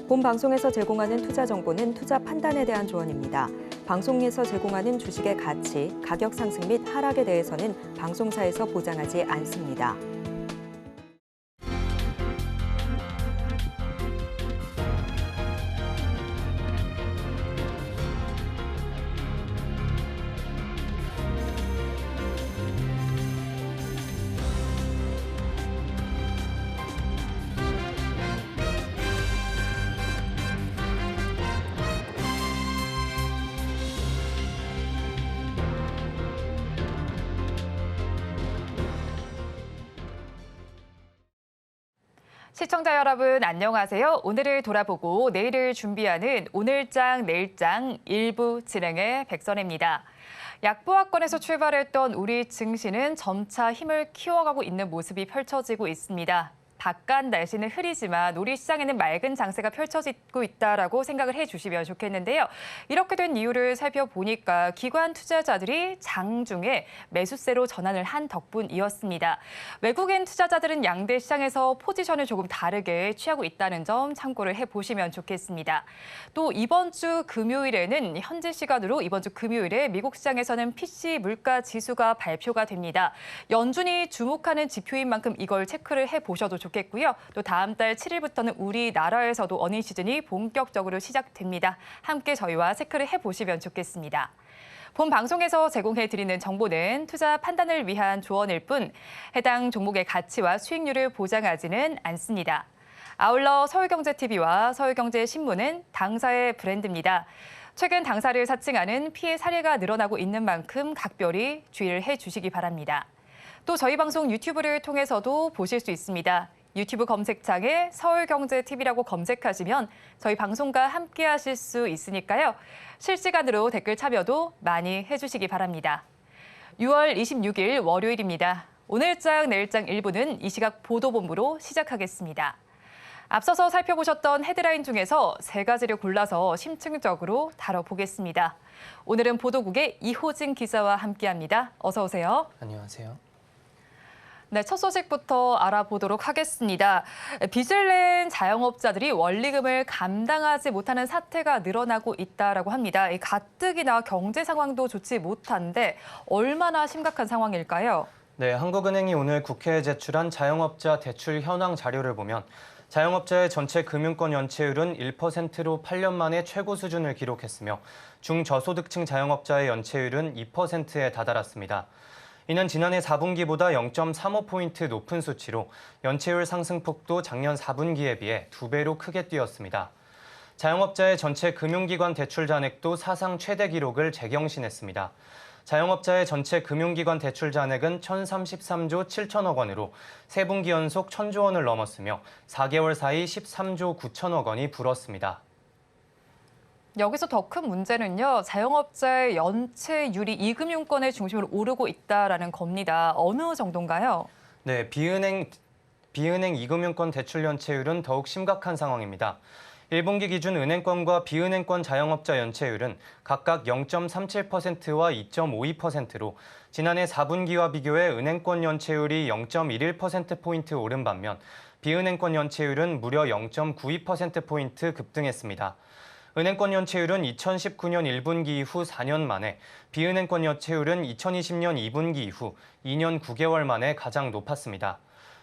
본 방송에서 제공하는 투자 정보는 투자 판단에 대한 조언입니다. 방송에서 제공하는 주식의 가치, 가격 상승 및 하락에 대해서는 방송사에서 보장하지 않습니다. 시청자 여러분 안녕하세요. 오늘을 돌아보고 내일을 준비하는 오늘장 내일장 1부 진행의 백선혜입니다. 약보합권에서 출발했던 우리 증시는 점차 힘을 키워가고 있는 모습이 펼쳐지고 있습니다. 바깥 날씨는 흐리지만 우리 시장에는 맑은 장세가 펼쳐지고 있다라고 생각을 해주시면 좋겠는데요. 이렇게 된 이유를 살펴보니까 기관 투자자들이 장중에 매수세로 전환을 한 덕분이었습니다. 외국인 투자자들은 양대 시장에서 포지션을 조금 다르게 취하고 있다는 점 참고를 해보시면 좋겠습니다. 또 이번 주 금요일에는 현지 시간으로 이번 주 금요일에 미국 시장에서는 PC 물가 지수가 발표가 됩니다. 연준이 주목하는 지표인 만큼 이걸 체크를 해보셔도 좋겠습니다. 또 다음 달 7일부터는 우리나라에서도 어닝 시즌이 본격적으로 시작됩니다. 함께 저희와 체크를 해보시면 좋겠습니다. 본 방송에서 제공해드리는 정보는 투자 판단을 위한 조언일 뿐 해당 종목의 가치와 수익률을 보장하지는 않습니다. 아울러 서울경제TV와 서울경제신문은 당사의 브랜드입니다. 최근 당사를 사칭하는 피해 사례가 늘어나고 있는 만큼 각별히 주의를 해주시기 바랍니다. 또 저희 방송 유튜브를 통해서도 보실 수 있습니다. 유튜브 검색창에 서울경제TV라고 검색하시면 저희 방송과 함께 하실 수 있으니까요. 실시간으로 댓글 참여도 많이 해주시기 바랍니다. 6월 26일 월요일입니다. 오늘장 내일장 1부는 이 시각 보도본부로 시작하겠습니다. 앞서서 살펴보셨던 헤드라인 중에서 세 가지를 골라서 심층적으로 다뤄보겠습니다. 오늘은 보도국의 이호진 기자와 함께합니다. 어서 오세요. 안녕하세요. 네, 첫 소식부터 알아보도록 하겠습니다. 빚을 낸 자영업자들이 원리금을 감당하지 못하는 사태가 늘어나고 있다라고 합니다. 이 가뜩이나 경제 상황도 좋지 못한데 얼마나 심각한 상황일까요? 네, 한국은행이 오늘 국회에 제출한 자영업자 대출 현황 자료를 보면 자영업자의 전체 금융권 연체율은 1%로 8년 만에 최고 수준을 기록했으며 중저소득층 자영업자의 연체율은 2%에 다다랐습니다. 이는 지난해 4분기보다 0.35포인트 높은 수치로 연체율 상승폭도 작년 4분기에 비해 2배로 크게 뛰었습니다. 자영업자의 전체 금융기관 대출 잔액도 사상 최대 기록을 재경신했습니다. 자영업자의 전체 금융기관 대출 잔액은 1,033조 7천억 원으로 3분기 연속 1,000조 원을 넘었으며 4개월 사이 13조 9천억 원이 불었습니다. 여기서 더 큰 문제는요. 자영업자의 연체율이 이금융권의 중심으로 오르고 있다라는 겁니다. 어느 정도인가요? 네, 비은행 이금융권 대출 연체율은 더욱 심각한 상황입니다. 1분기 기준 은행권과 비은행권 자영업자 연체율은 각각 0.37%와 2.52%로 지난해 4분기와 비교해 은행권 연체율이 0.11%포인트 오른 반면 비은행권 연체율은 무려 0.92%포인트 급등했습니다. 은행권 연체율은 2019년 1분기 이후 4년 만에, 비은행권 연체율은 2020년 2분기 이후 2년 9개월 만에 가장 높았습니다.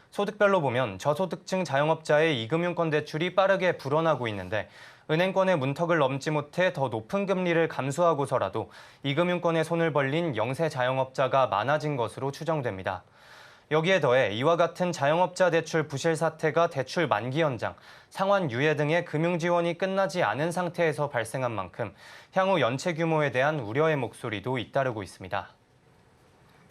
소득별로 보면 저소득층 자영업자의 이금융권 대출이 빠르게 불어나고 있는데 은행권의 문턱을 넘지 못해 더 높은 금리를 감수하고서라도 이금융권에 손을 벌린 영세 자영업자가 많아진 것으로 추정됩니다. 여기에 더해 이와 같은 자영업자 대출 부실 사태가 대출 만기 연장, 상환 유예 등의 금융 지원이 끝나지 않은 상태에서 발생한 만큼 향후 연체 규모에 대한 우려의 목소리도 잇따르고 있습니다.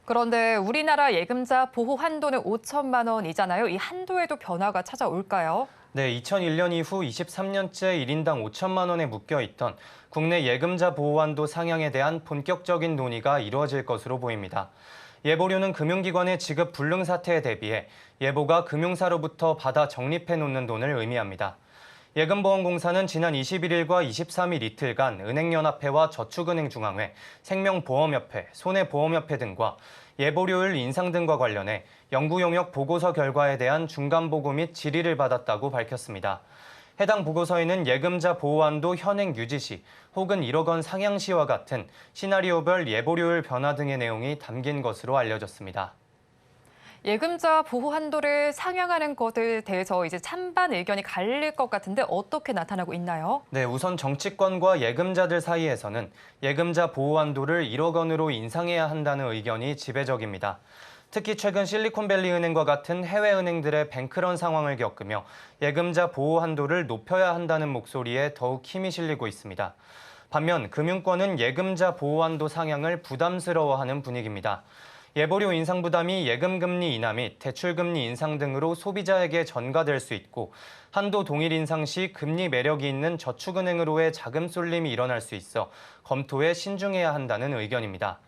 그런데 우리나라 예금자 보호 한도는 5천만 원이잖아요. 이 한도에도 변화가 찾아올까요? 네, 2001년 이후 23년째 1인당 5천만 원에 묶여있던 국내 예금자 보호 한도 상향에 대한 본격적인 논의가 이루어질 것으로 보입니다. 예보료는 금융기관의 지급 불능 사태에 대비해 예보가 금융사로부터 받아 적립해놓는 돈을 의미합니다. 예금보험공사는 지난 21일과 23일 이틀간 은행연합회와 저축은행중앙회, 생명보험협회, 손해보험협회 등과 예보료율 인상 등과 관련해 연구용역 보고서 결과에 대한 중간보고 및 질의를 받았다고 밝혔습니다. 해당 보고서에는 예금자 보호한도 현행 유지 시 혹은 1억 원 상향 시와 같은 시나리오별 예보료율 변화 등의 내용이 담긴 것으로 알려졌습니다. 예금자 보호 한도를 상향하는 것에 대해서 이제 찬반 의견이 갈릴 것 같은데 어떻게 나타나고 있나요? 네, 우선 정치권과 예금자들 사이에서는 예금자 보호 한도를 1억 원으로 인상해야 한다는 의견이 지배적입니다. 특히 최근 실리콘밸리 은행과 같은 해외 은행들의 뱅크런 상황을 겪으며 예금자 보호 한도를 높여야 한다는 목소리에 더욱 힘이 실리고 있습니다. 반면 금융권은 예금자 보호 한도 상향을 부담스러워하는 분위기입니다. 예보료 인상 부담이 예금금리 인하 및 대출금리 인상 등으로 소비자에게 전가될 수 있고 한도 동일 인상 시 금리 매력이 있는 저축은행으로의 자금 쏠림이 일어날 수 있어 검토에 신중해야 한다는 의견입니다.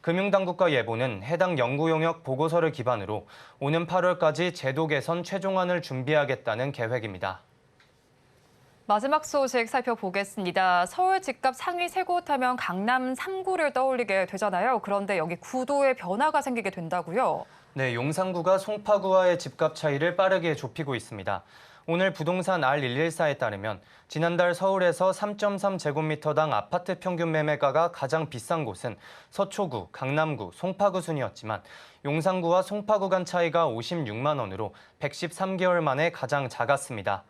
금융당국과 예보는 해당 연구 용역 보고서를 기반으로 오는 8월까지 제도 개선 최종안을 준비하겠다는 계획입니다. 마지막 소식 살펴보겠습니다. 서울 집값 상위 3곳 하면 강남 3구를 떠올리게 되잖아요. 그런데 여기 구도에 변화가 생기게 된다고요? 네, 용산구가 송파구와의 집값 차이를 빠르게 좁히고 있습니다. 오늘 부동산 R114에 따르면 지난달 서울에서 3.3제곱미터당 아파트 평균 매매가가 가장 비싼 곳은 서초구, 강남구, 송파구 순이었지만 용산구와 송파구 간 차이가 56만 원으로 113개월 만에 가장 작았습니다.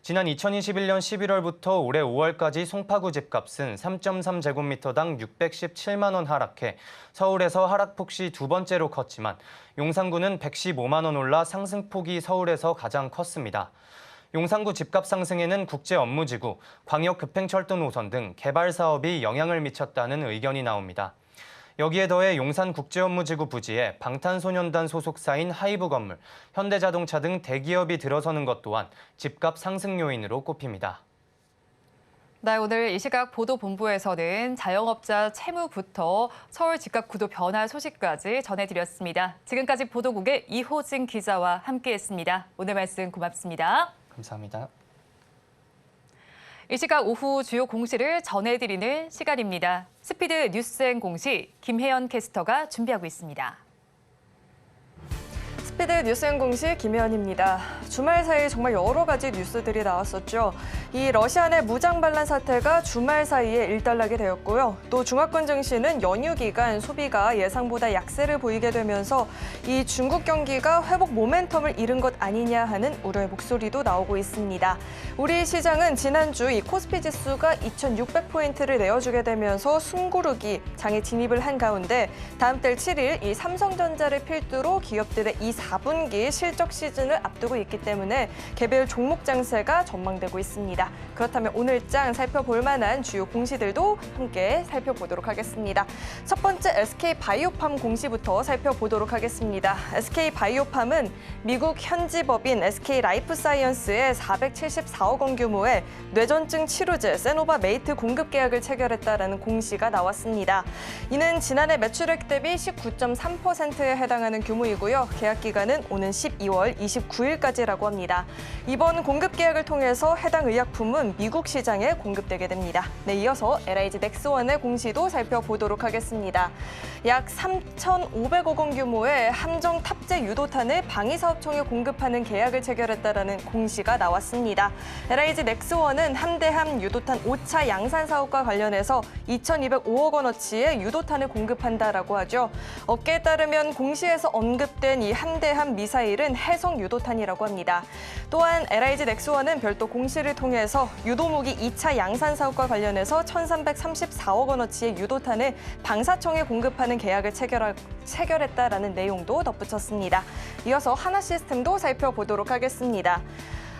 지난 2021년 11월부터 올해 5월까지 송파구 집값은 3.3제곱미터당 617만 원 하락해 서울에서 하락폭이 두 번째로 컸지만 용산구는 115만 원 올라 상승폭이 서울에서 가장 컸습니다. 용산구 집값 상승에는 국제업무지구, 광역급행철도 노선 등 개발 사업이 영향을 미쳤다는 의견이 나옵니다. 여기에 더해 용산국제업무지구 부지에 방탄소년단 소속사인 하이브 건물, 현대자동차 등 대기업이 들어서는 것 또한 집값 상승 요인으로 꼽힙니다. 네, 오늘 이 시각 보도본부에서는 자영업자 채무부터 서울 집값 구도 변화 소식까지 전해드렸습니다. 지금까지 보도국의 이호진 기자와 함께했습니다. 오늘 말씀 고맙습니다. 감사합니다. 이 시각 오후 주요 공시를 전해드리는 시간입니다. 스피드 뉴스앤 공시 김혜연 캐스터가 준비하고 있습니다. 스피드 뉴스앤공시 김혜연입니다. 주말 사이 정말 여러 가지 뉴스들이 나왔었죠. 이 러시아 내 무장 반란 사태가 주말 사이에 일단락이 되었고요. 또 중화권 증시는 연휴 기간 소비가 예상보다 약세를 보이게 되면서 이 중국 경기가 회복 모멘텀을 잃은 것 아니냐 하는 우려의 목소리도 나오고 있습니다. 우리 시장은 지난주 이 코스피 지수가 2,600포인트를 내어주게 되면서 숨고르기 장에 진입을 한 가운데 다음 달 7일 이 삼성전자를 필두로 기업들의 이 4분기 실적 시즌을 앞두고 있기 때문에 개별 종목 장세가 전망되고 있습니다. 그렇다면 오늘 장 살펴볼 만한 주요 공시들도 함께 살펴보도록 하겠습니다. 첫 번째 SK바이오팜 공시부터 살펴보도록 하겠습니다. SK바이오팜은 미국 현지 법인 SK라이프사이언스의 474억 원 규모의 뇌전증 치료제 세노바메이트 공급 계약을 체결했다라는 공시가 나왔습니다. 이는 지난해 매출액 대비 19.3%에 해당하는 규모이고요. 계약 기간은 오는 12월 29일까지라고 합니다. 이번 공급 계약을 통해서 해당 의약품은 미국 시장에 공급되게 됩니다. 네, 이어서 LIG 넥스원의 공시도 살펴보도록 하겠습니다. 약 3,500억 원 규모의 함정 탑재 유도탄을 방위사업청에 공급하는 계약을 체결했다라는 공시가 나왔습니다. LIG 넥스원은 함대함 유도탄 5차 양산 사업과 관련해서 2,205억 원어치의 유도탄을 공급한다라고 하죠. 업계에 따르면 공시에서 언급된 이 함대함 미사일은 해성 유도탄이라고 합니다. 또한 LIG 넥스원은 별도 공시를 통해서 유도무기 2차 양산 사업과 관련해서 1,334억 원어치의 유도탄을 방사청에 공급하는 계약을 체결했다라는 내용도 덧붙였습니다. 이어서 하나시스템도 살펴보도록 하겠습니다.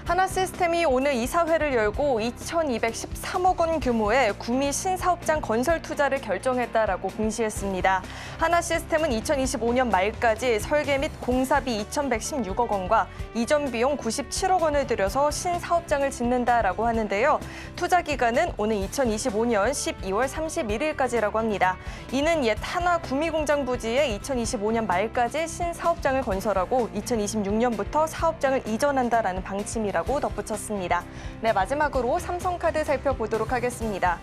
하나시스템이 오늘 이사회를 열고 2,213억 원 규모의 구미 신사업장 건설 투자를 결정했다라고 공시했습니다. 하나시스템은 2025년 말까지 설계 및 공사비 2,116억 원과 이전 비용 97억 원을 들여서 신사업장을 짓는다라고 하는데요. 투자 기간은 오는 2025년 12월 31일까지라고 합니다. 이는 옛 하나 구미 공장 부지에 2025년 말까지 신사업장을 건설하고 2026년부터 사업장을 이전한다라는 방침이라고 덧붙였습니다. 네, 마지막으로 삼성카드 살펴보도록 하겠습니다.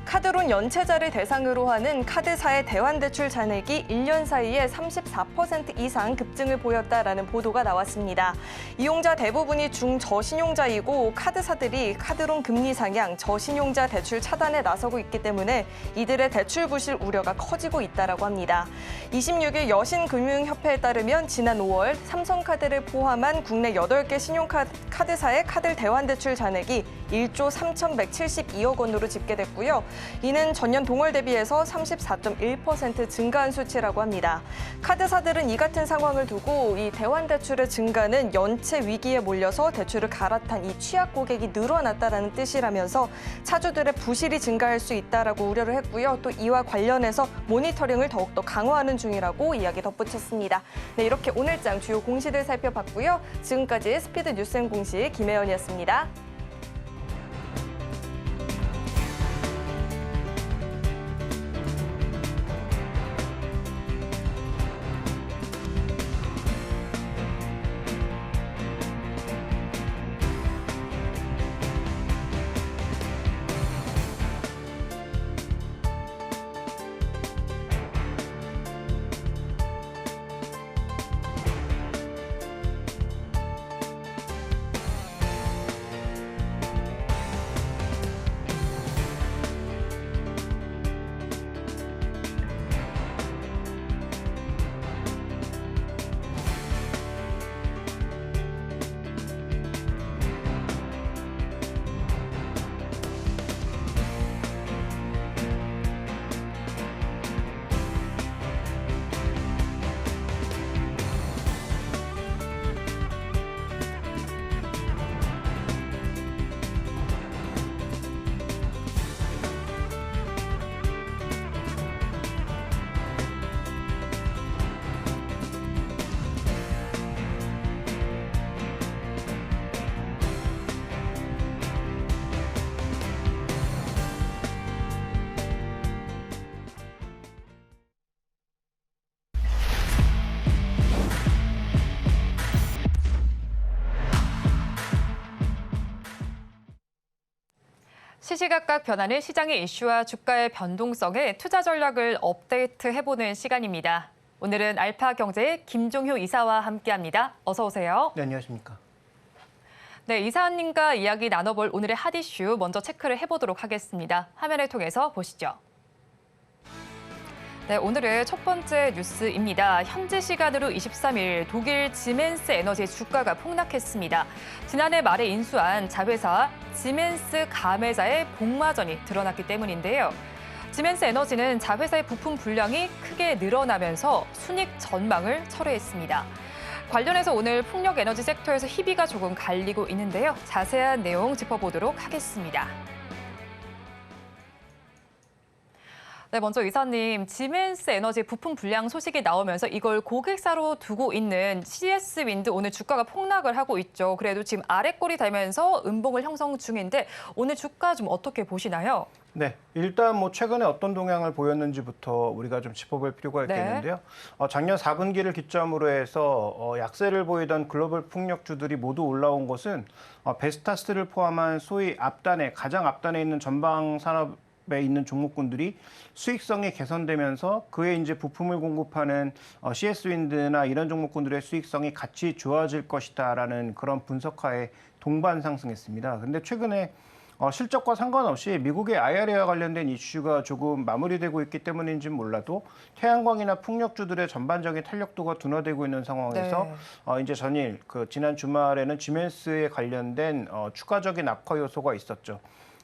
카드론 연체자를 대상으로 하는 카드사의 대환대출 잔액이 1년 사이에 34% 이상 급증을 보였다라는 보도가 나왔습니다. 이용자 대부분이 중저신용자이고 카드사들이 카드론 금리 상향, 저신용자 대출 차단에 나서고 있기 때문에 이들의 대출 부실 우려가 커지고 있다라고 합니다. 26일 여신금융협회에 따르면 지난 5월 삼성카드를 포함한 국내 8개 신용카드사의 카드 대환대출 잔액이 1조 3,172억 원으로 집계됐고요. 이는 전년 동월 대비해서 34.1% 증가한 수치라고 합니다. 카드사들은 이 같은 상황을 두고 이 대환대출의 증가는 연체 위기에 몰려서 대출을 갈아탄 이 취약 고객이 늘어났다라는 뜻이라면서 차주들의 부실이 증가할 수 있다라고 우려를 했고요. 또 이와 관련해서 모니터링을 더욱더 강화하는 중이라고 이야기 덧붙였습니다. 네, 이렇게 오늘장 주요 공시들 살펴봤고요. 지금까지 스피드 뉴스앤공시 김혜연이었습니다. 시시각각 변하는 시장의 이슈와 주가의 변동성에 투자 전략을 업데이트해보는 시간입니다. 오늘은 알파경제의 김종효 이사와 함께합니다. 어서 오세요. 네, 안녕하십니까. 네, 이사님과 이야기 나눠볼 오늘의 핫 이슈 먼저 체크를 해보도록 하겠습니다. 화면을 통해서 보시죠. 네, 오늘의 첫 번째 뉴스입니다. 현지 시간으로 23일 독일 지멘스 에너지 주가가 폭락했습니다. 지난해 말에 인수한 자회사 지멘스 가메자의 복마전이 드러났기 때문인데요. 지멘스 에너지는 자회사의 부품 분량이 크게 늘어나면서 순익 전망을 철회했습니다. 관련해서 오늘 풍력 에너지 섹터에서 희비가 조금 갈리고 있는데요. 자세한 내용 짚어보도록 하겠습니다. 네, 먼저 이사님, 지멘스 에너지 부품 불량 소식이 나오면서 이걸 고객사로 두고 있는 CS 윈드 오늘 주가가 폭락을 하고 있죠. 그래도 지금 아래꼴이 되면서 음봉을 형성 중인데 오늘 주가 좀 어떻게 보시나요? 네, 일단 뭐 최근에 어떤 동향을 보였는지부터 우리가 좀 짚어볼 필요가 있겠는데요. 작년 4분기를 기점으로 해서 약세를 보이던 글로벌 풍력주들이 모두 올라온 것은 베스타스를 포함한 소위 가장 앞단에 있는 전방 산업에 있는 종목군들이 수익성이 개선되면서 그에 이제 부품을 공급하는 CS 윈드나 이런 종목군들의 수익성이 같이 좋아질 것이다라는 그런 분석하에 동반 상승했습니다. 근데 최근에 실적과 상관없이 미국의 IRA와 관련된 이슈가 조금 마무리되고 있기 때문인지는 몰라도 태양광이나 풍력주들의 전반적인 탄력도가 둔화되고 있는 상황에서 이제 전일 지난 주말에는 지멘스에 관련된 추가적인 악화 요소가 있었죠.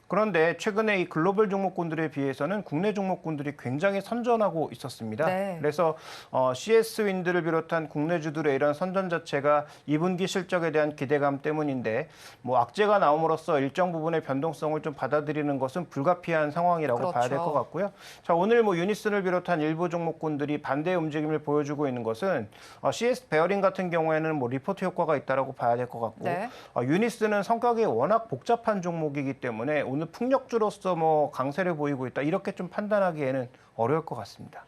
그런데 최근에 이 글로벌 종목군들에 비해서는 국내 종목군들이 굉장히 선전하고 있었습니다. 네. 그래서 CS 윈드를 비롯한 국내주들의 이런 선전 자체가 2분기 실적에 대한 기대감 때문인데 뭐 악재가 나옴으로써 일정 부분의 변동성을 좀 받아들이는 것은 불가피한 상황이라고 그렇죠. 봐야 될 것 같고요. 자, 오늘 뭐 유니슨을 비롯한 일부 종목군들이 반대의 움직임을 보여주고 있는 것은 CS 베어링 같은 경우에는 뭐 리포트 효과가 있다라고 봐야 될 것 같고 네. 유니슨은 성격이 워낙 복잡한 종목이기 때문에 오늘 풍력주로서 뭐 강세를 보이고 있다 이렇게 좀 판단하기에는 어려울 것 같습니다.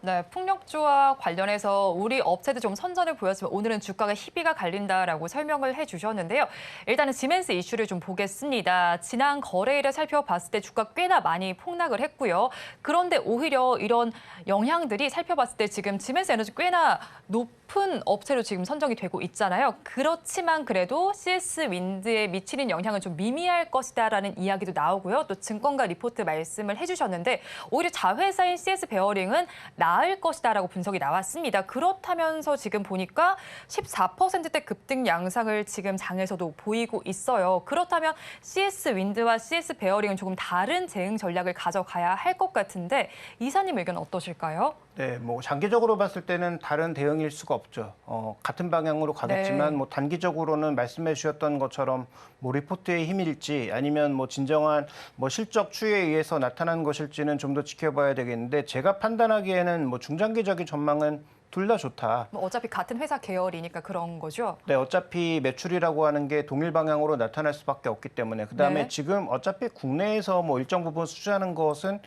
네, 풍력주와 관련해서 우리 업체도 좀 선전을 보였지만 오늘은 주가가 희비가 갈린다라고 설명을 해주셨는데요. 일단은 지멘스 이슈를 좀 보겠습니다. 지난 거래일을 살펴봤을 때 주가 꽤나 많이 폭락을 했고요. 그런데 오히려 이런 영향들이 살펴봤을 때 지금 지멘스 에너지 꽤나 높은 업체로 지금 선정이 되고 있잖아요. 그렇지만 그래도 CS 윈드에 미치는 영향은 좀 미미할 것이다라는 이야기도 나오고요. 또 증권가 리포트 말씀을 해주셨는데 오히려 자회사인 CS 베어링은 나을 것이다라고 분석이 나왔습니다. 그렇다면서 지금 보니까 14%대 급등 양상을 지금 장에서도 보이고 있어요. 그렇다면 CS 윈드와 CS 베어링은 조금 다른 대응 전략을 가져가야 할 것 같은데 이사님 의견 어떠실까요? 네, 뭐 장기적으로 봤을 때는 다른 대응일 수가 없죠. 같은 방향으로 가겠지만 네. 뭐 단기적으로는 말씀해 주셨던 것처럼 뭐 리포트의 힘일지 아니면 뭐 진정한 뭐 실적 추이에 의해서 나타난 것일지는 좀 더 지켜봐야 되겠는데 제가 판단하기에는 뭐 중장기적인 전망은 둘 다 좋다. 뭐 어차피 같은 회사 계열이니까 그런 거죠. 네, 어차피 매출이라고 하는 게 동일 방향으로 나타날 수밖에 없기 때문에 그다음에 네. 지금 어차피 국내에서 뭐 일정 부분 수주하는 것은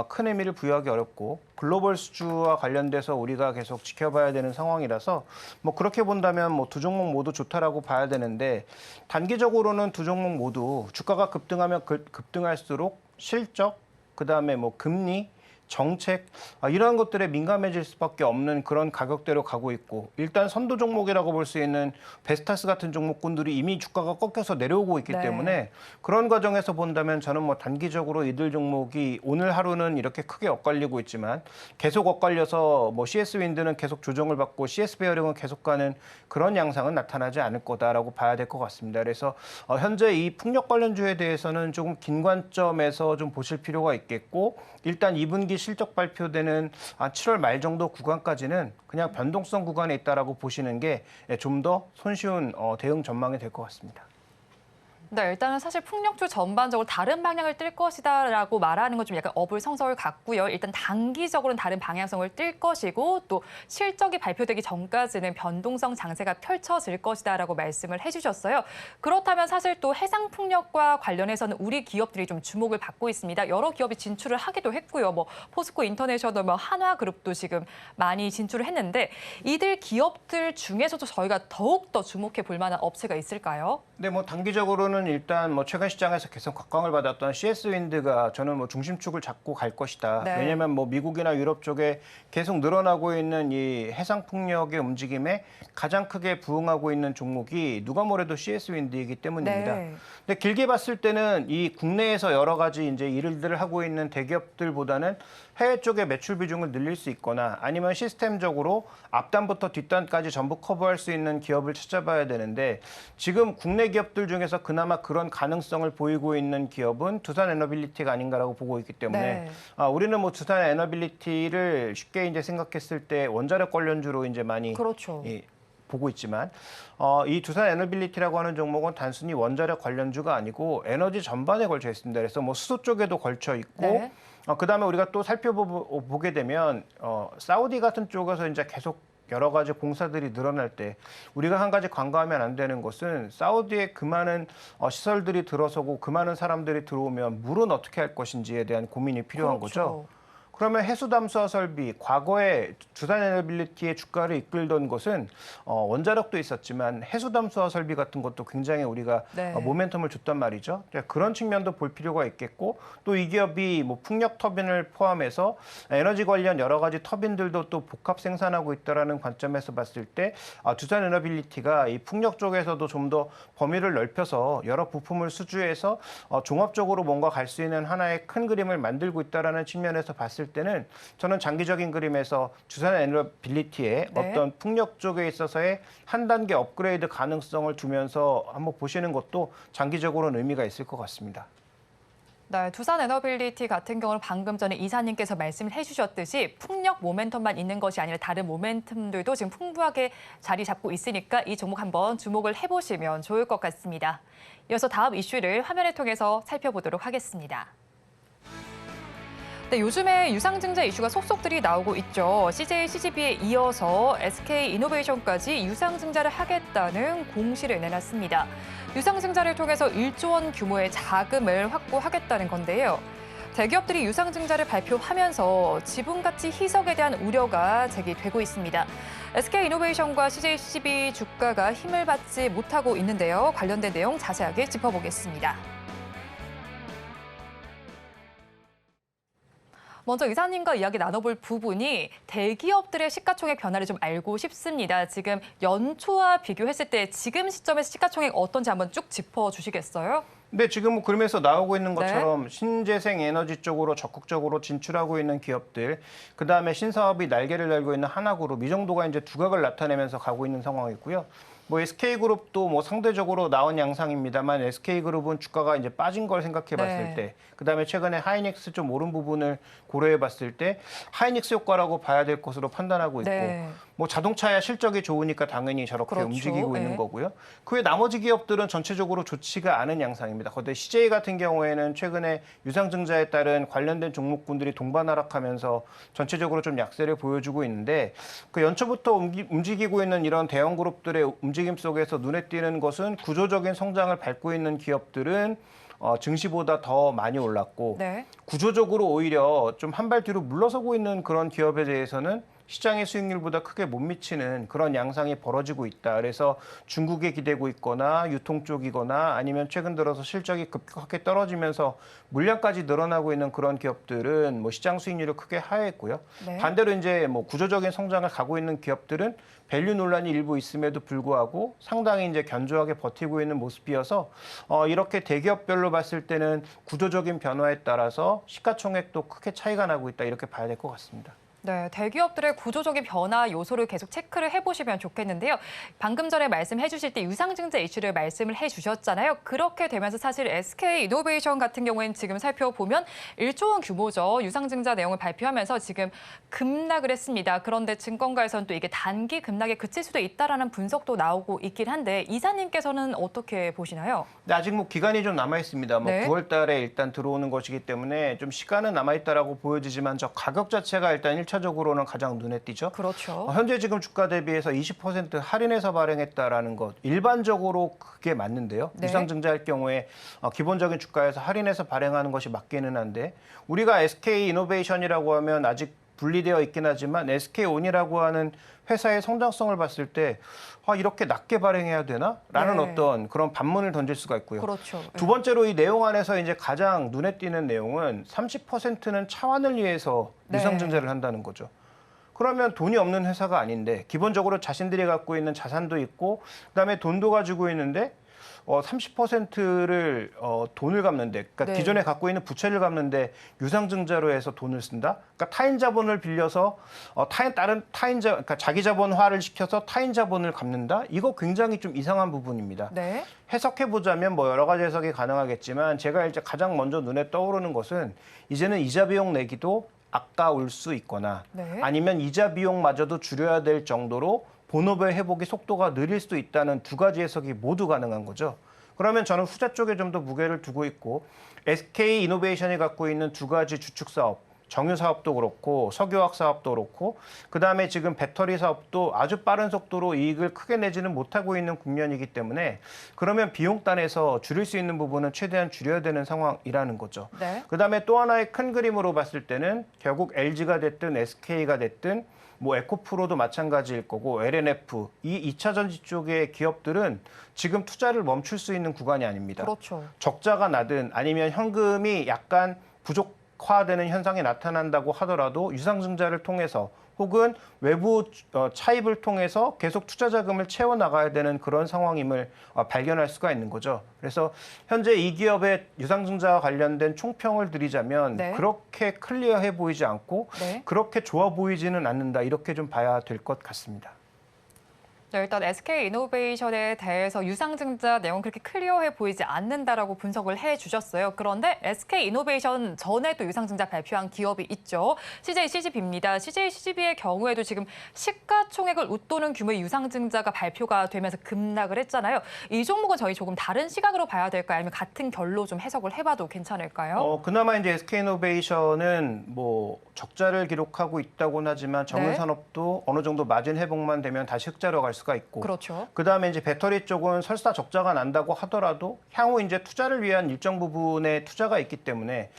큰 의미를 부여하기 어렵고 글로벌 수주와 관련돼서 우리가 계속 지켜봐야 되는 상황이라서 뭐 그렇게 본다면 뭐 두 종목 모두 좋다라고 봐야 되는데 단기적으로는 두 종목 모두 주가가 급등하면 급등할수록 실적 그다음에 뭐 금리 정책 이러한 것들에 민감해질 수밖에 없는 그런 가격대로 가고 있고 일단 선도 종목이라고 볼 수 있는 베스타스 같은 종목군들이 이미 주가가 꺾여서 내려오고 있기 네. 때문에 그런 과정에서 본다면 저는 뭐 단기적으로 이들 종목이 오늘 하루는 이렇게 크게 엇갈리고 있지만 계속 엇갈려서 뭐 CS 윈드는 계속 조정을 받고 CS 베어링은 계속 가는 그런 양상은 나타나지 않을 거다라고 봐야 될 것 같습니다. 그래서 현재 이 풍력 관련주에 대해서는 조금 긴 관점에서 좀 보실 필요가 있겠고 일단 2분기 실적 발표되는 7월 말 정도 구간까지는 그냥 변동성 구간에 있다라고 보시는 게 좀 더 손쉬운 대응 전망이 될 것 같습니다. 네, 일단은 사실 풍력주 전반적으로 다른 방향을 띨 것이다라고 말하는 건 좀 약간 어불성설 같고요. 일단 단기적으로는 다른 방향성을 띨 것이고 또 실적이 발표되기 전까지는 변동성 장세가 펼쳐질 것이다라고 말씀을 해주셨어요. 그렇다면 사실 또 해상풍력과 관련해서는 우리 기업들이 좀 주목을 받고 있습니다. 여러 기업이 진출을 하기도 했고요. 뭐 포스코 인터내셔널, 뭐 한화그룹도 지금 많이 진출을 했는데 이들 기업들 중에서도 저희가 더욱 더 주목해 볼 만한 업체가 있을까요? 네, 뭐 단기적으로는 일단 뭐 최근 시장에서 계속 각광을 받았던 CS 윈드가 저는 뭐 중심축을 잡고 갈 것이다. 네. 왜냐하면 뭐 미국이나 유럽 쪽에 계속 늘어나고 있는 이 해상 풍력의 움직임에 가장 크게 부응하고 있는 종목이 누가 뭐래도 CS 윈드이기 때문입니다. 네. 근데 길게 봤을 때는 이 국내에서 여러 가지 이제 일들을 하고 있는 대기업들보다는 해외 쪽에 매출 비중을 늘릴 수 있거나 아니면 시스템적으로 앞단부터 뒷단까지 전부 커버할 수 있는 기업을 찾아봐야 되는데 지금 국내 기업들 중에서 그나마 그런 가능성을 보이고 있는 기업은 두산 에너빌리티가 아닌가라고 보고 있기 때문에 네. 우리는 뭐 두산 에너빌리티를 쉽게 이제 생각했을 때 원자력 관련주로 이제 많이 그렇죠. 보고 있지만 이 두산 에너빌리티라고 하는 종목은 단순히 원자력 관련주가 아니고 에너지 전반에 걸쳐 있습니다. 그래서 뭐 수소 쪽에도 걸쳐 있고 네. 그다음에 우리가 또 살펴보게 되면 사우디 같은 쪽에서 이제 계속 여러 가지 공사들이 늘어날 때 우리가 한 가지 간과하면 안 되는 것은 사우디에 그 많은 시설들이 들어서고 그 많은 사람들이 들어오면 물은 어떻게 할 것인지에 대한 고민이 필요한 그렇죠. 거죠. 그러면 해수 담수화 설비, 과거에 두산 에너빌리티의 주가를 이끌던 것은 원자력도 있었지만 해수 담수화 설비 같은 것도 굉장히 우리가 네. 모멘텀을 줬단 말이죠. 그런 측면도 볼 필요가 있겠고 또 이 기업이 뭐 풍력 터빈을 포함해서 에너지 관련 여러 가지 터빈들도 또 복합 생산하고 있다라는 관점에서 봤을 때 두산 에너빌리티가 이 풍력 쪽에서도 좀 더 범위를 넓혀서 여러 부품을 수주해서 종합적으로 뭔가 갈 수 있는 하나의 큰 그림을 만들고 있다라는 측면에서 봤을 때는 저는 장기적인 그림에서 두산 에너빌리티의 네. 어떤 풍력 쪽에 있어서의 한 단계 업그레이드 가능성을 두면서 한번 보시는 것도 장기적으로는 의미가 있을 것 같습니다. 네, 두산 에너빌리티 같은 경우는 방금 전에 이사님께서 말씀을 해주셨듯이 풍력 모멘텀만 있는 것이 아니라 다른 모멘텀들도 지금 풍부하게 자리 잡고 있으니까 이 종목 한번 주목을 해보시면 좋을 것 같습니다. 이어서 다음 이슈를 화면을 통해서 살펴보도록 하겠습니다. 네, 요즘에 유상증자 이슈가 속속들이 나오고 있죠. CJ, CGV에 이어서 SK이노베이션까지 유상증자를 하겠다는 공시를 내놨습니다. 유상증자를 통해서 1조 원 규모의 자금을 확보하겠다는 건데요. 대기업들이 유상증자를 발표하면서 지분가치 희석에 대한 우려가 제기되고 있습니다. SK이노베이션과 CJCGV 주가가 힘을 받지 못하고 있는데요. 관련된 내용 자세하게 짚어보겠습니다. 먼저 이사님과 이야기 나눠볼 부분이 대기업들의 시가총액 변화를 좀 알고 싶습니다. 지금 연초와 비교했을 때 지금 시점에서 시가총액 어떤지 한번 쭉 짚어주시겠어요? 네, 지금 뭐 그림에서 나오고 있는 네. 것처럼 신재생 에너지 쪽으로 적극적으로 진출하고 있는 기업들, 그다음에 신사업이 날개를 달고 있는 하나그룹, 이 정도가 이제 두각을 나타내면서 가고 있는 상황이고요. 뭐 SK그룹도 뭐 상대적으로 나은 양상입니다만 SK그룹은 주가가 이제 빠진 걸 생각해 봤을 네. 때, 그다음에 최근에 하이닉스 좀 오른 부분을 고려해 봤을 때 하이닉스 효과라고 봐야 될 것으로 판단하고 있고, 네. 뭐 자동차야 실적이 좋으니까 당연히 저렇게 그렇죠. 움직이고 네. 있는 거고요. 그 외 나머지 기업들은 전체적으로 좋지가 않은 양상입니다. 그런데 CJ 같은 경우에는 최근에 유상증자에 따른 관련된 종목군들이 동반 하락하면서 전체적으로 좀 약세를 보여주고 있는데, 그 연초부터 움직이고 있는 이런 대형 그룹들의 움직임 속에서 눈에 띄는 것은 구조적인 성장을 밟고 있는 기업들은 증시보다 더 많이 올랐고, 네. 구조적으로 오히려 좀 한 발 뒤로 물러서고 있는 그런 기업에 대해서는 시장의 수익률보다 크게 못 미치는 그런 양상이 벌어지고 있다. 그래서 중국에 기대고 있거나 유통 쪽이거나 아니면 최근 들어서 실적이 급격하게 떨어지면서 물량까지 늘어나고 있는 그런 기업들은 뭐 시장 수익률을 크게 하회했고요. 네. 반대로 이제 뭐 구조적인 성장을 가고 있는 기업들은 밸류 논란이 일부 있음에도 불구하고 상당히 이제 견조하게 버티고 있는 모습이어서 이렇게 대기업별로 봤을 때는 구조적인 변화에 따라서 시가총액도 크게 차이가 나고 있다, 이렇게 봐야 될 것 같습니다. 네, 대기업들의 구조적인 변화 요소를 계속 체크를 해보시면 좋겠는데요. 방금 전에 말씀해 주실 때 유상증자 이슈를 말씀을 해주셨잖아요. 그렇게 되면서 사실 SK이노베이션 같은 경우에는 지금 살펴보면 1조 원 규모죠. 유상증자 내용을 발표하면서 지금 급락을 했습니다. 그런데 증권가에서는 또 이게 단기 급락에 그칠 수도 있다라는 분석도 나오고 있긴 한데 이사님께서는 어떻게 보시나요? 근데 아직 뭐 기간이 좀 남아 있습니다. 뭐 네. 9월 달에 일단 들어오는 것이기 때문에 좀 시간은 남아 있다라고 보여지지만 저 가격 자체가 일단 1차적으로는 가장 눈에 띄죠. 그렇죠. 현재 지금 주가 대비해서 20% 할인해서 발행했다라는 것, 일반적으로 그게 맞는데요. 네. 유상증자할 경우에 기본적인 주가에서 할인해서 발행하는 것이 맞기는 한데, 우리가 SK이노베이션이라고 하면 아직 분리되어 있긴 하지만 SK온이라고 하는 회사의 성장성을 봤을 때 이렇게 낮게 발행해야 되나? 라는 네. 어떤 그런 반문을 던질 수가 있고요. 그렇죠. 두 번째로 이 내용 안에서 이제 가장 눈에 띄는 내용은 30%는 차환을 위해서 네. 유상증자를 한다는 거죠. 그러면 돈이 없는 회사가 아닌데 기본적으로 자신들이 갖고 있는 자산도 있고 그다음에 돈도 가지고 있는데 30%를 돈을 갚는데, 그러니까 네. 기존에 갖고 있는 부채를 갚는데 유상증자로 해서 돈을 쓴다. 그러니까 타인 자본을 빌려서 그러니까 자기 자본화를 시켜서 타인 자본을 갚는다. 이거 굉장히 좀 이상한 부분입니다. 네. 해석해 보자면 뭐 여러 가지 해석이 가능하겠지만 제가 이제 가장 먼저 눈에 떠오르는 것은 이제는 이자 비용 내기도 아까울 수 있거나 네. 아니면 이자 비용마저도 줄여야 될 정도로 본업의 회복의 속도가 느릴 수도 있다는 두 가지 해석이 모두 가능한 거죠. 그러면 저는 후자 쪽에 좀 더 무게를 두고 있고, SK이노베이션이 갖고 있는 두 가지 주축 사업, 정유 사업도 그렇고 석유화학 사업도 그렇고 그다음에 지금 배터리 사업도 아주 빠른 속도로 이익을 크게 내지는 못하고 있는 국면이기 때문에, 그러면 비용단에서 줄일 수 있는 부분은 최대한 줄여야 되는 상황이라는 거죠. 네. 그다음에 또 하나의 큰 그림으로 봤을 때는 결국 LG가 됐든 SK가 됐든 뭐 에코프로도 마찬가지일 거고 LNF, 이 2차 전지 쪽의 기업들은 지금 투자를 멈출 수 있는 구간이 아닙니다. 그렇죠. 적자가 나든 아니면 현금이 약간 부족화되는 현상이 나타난다고 하더라도 유상증자를 통해서 혹은 외부 차입을 통해서 계속 투자 자금을 채워나가야 되는 그런 상황임을 발견할 수가 있는 거죠. 그래서 현재 이 기업의 유상증자와 관련된 총평을 드리자면 네. 그렇게 클리어해 보이지 않고 네. 그렇게 좋아 보이지는 않는다, 이렇게 좀 봐야 될 것 같습니다. 네, 일단 SK이노베이션에 대해서 유상증자 내용 그렇게 클리어해 보이지 않는다라고 분석을 해주셨어요. 그런데 SK이노베이션 전에 또 유상증자 발표한 기업이 있죠. CJCGV입니다. CJCGV의 경우에도 지금 시가총액을 웃도는 규모의 유상증자가 발표가 되면서 급락을 했잖아요. 이 종목은 저희 조금 다른 시각으로 봐야 될까요? 아니면 같은 결로 좀 해석을 해봐도 괜찮을까요? 그나마 이제 SK이노베이션은 뭐 적자를 기록하고 있다고는 하지만 정유산업도 어느 정도 마진 회복만 되면 다시 흑자로 갈 수가 있고, 그렇죠. 그다음에 이제 배터리 쪽은 설사 적자가 난다고 하더라도 향후 이제 투자를 위한 일정 부분의 투자가 있기 때문에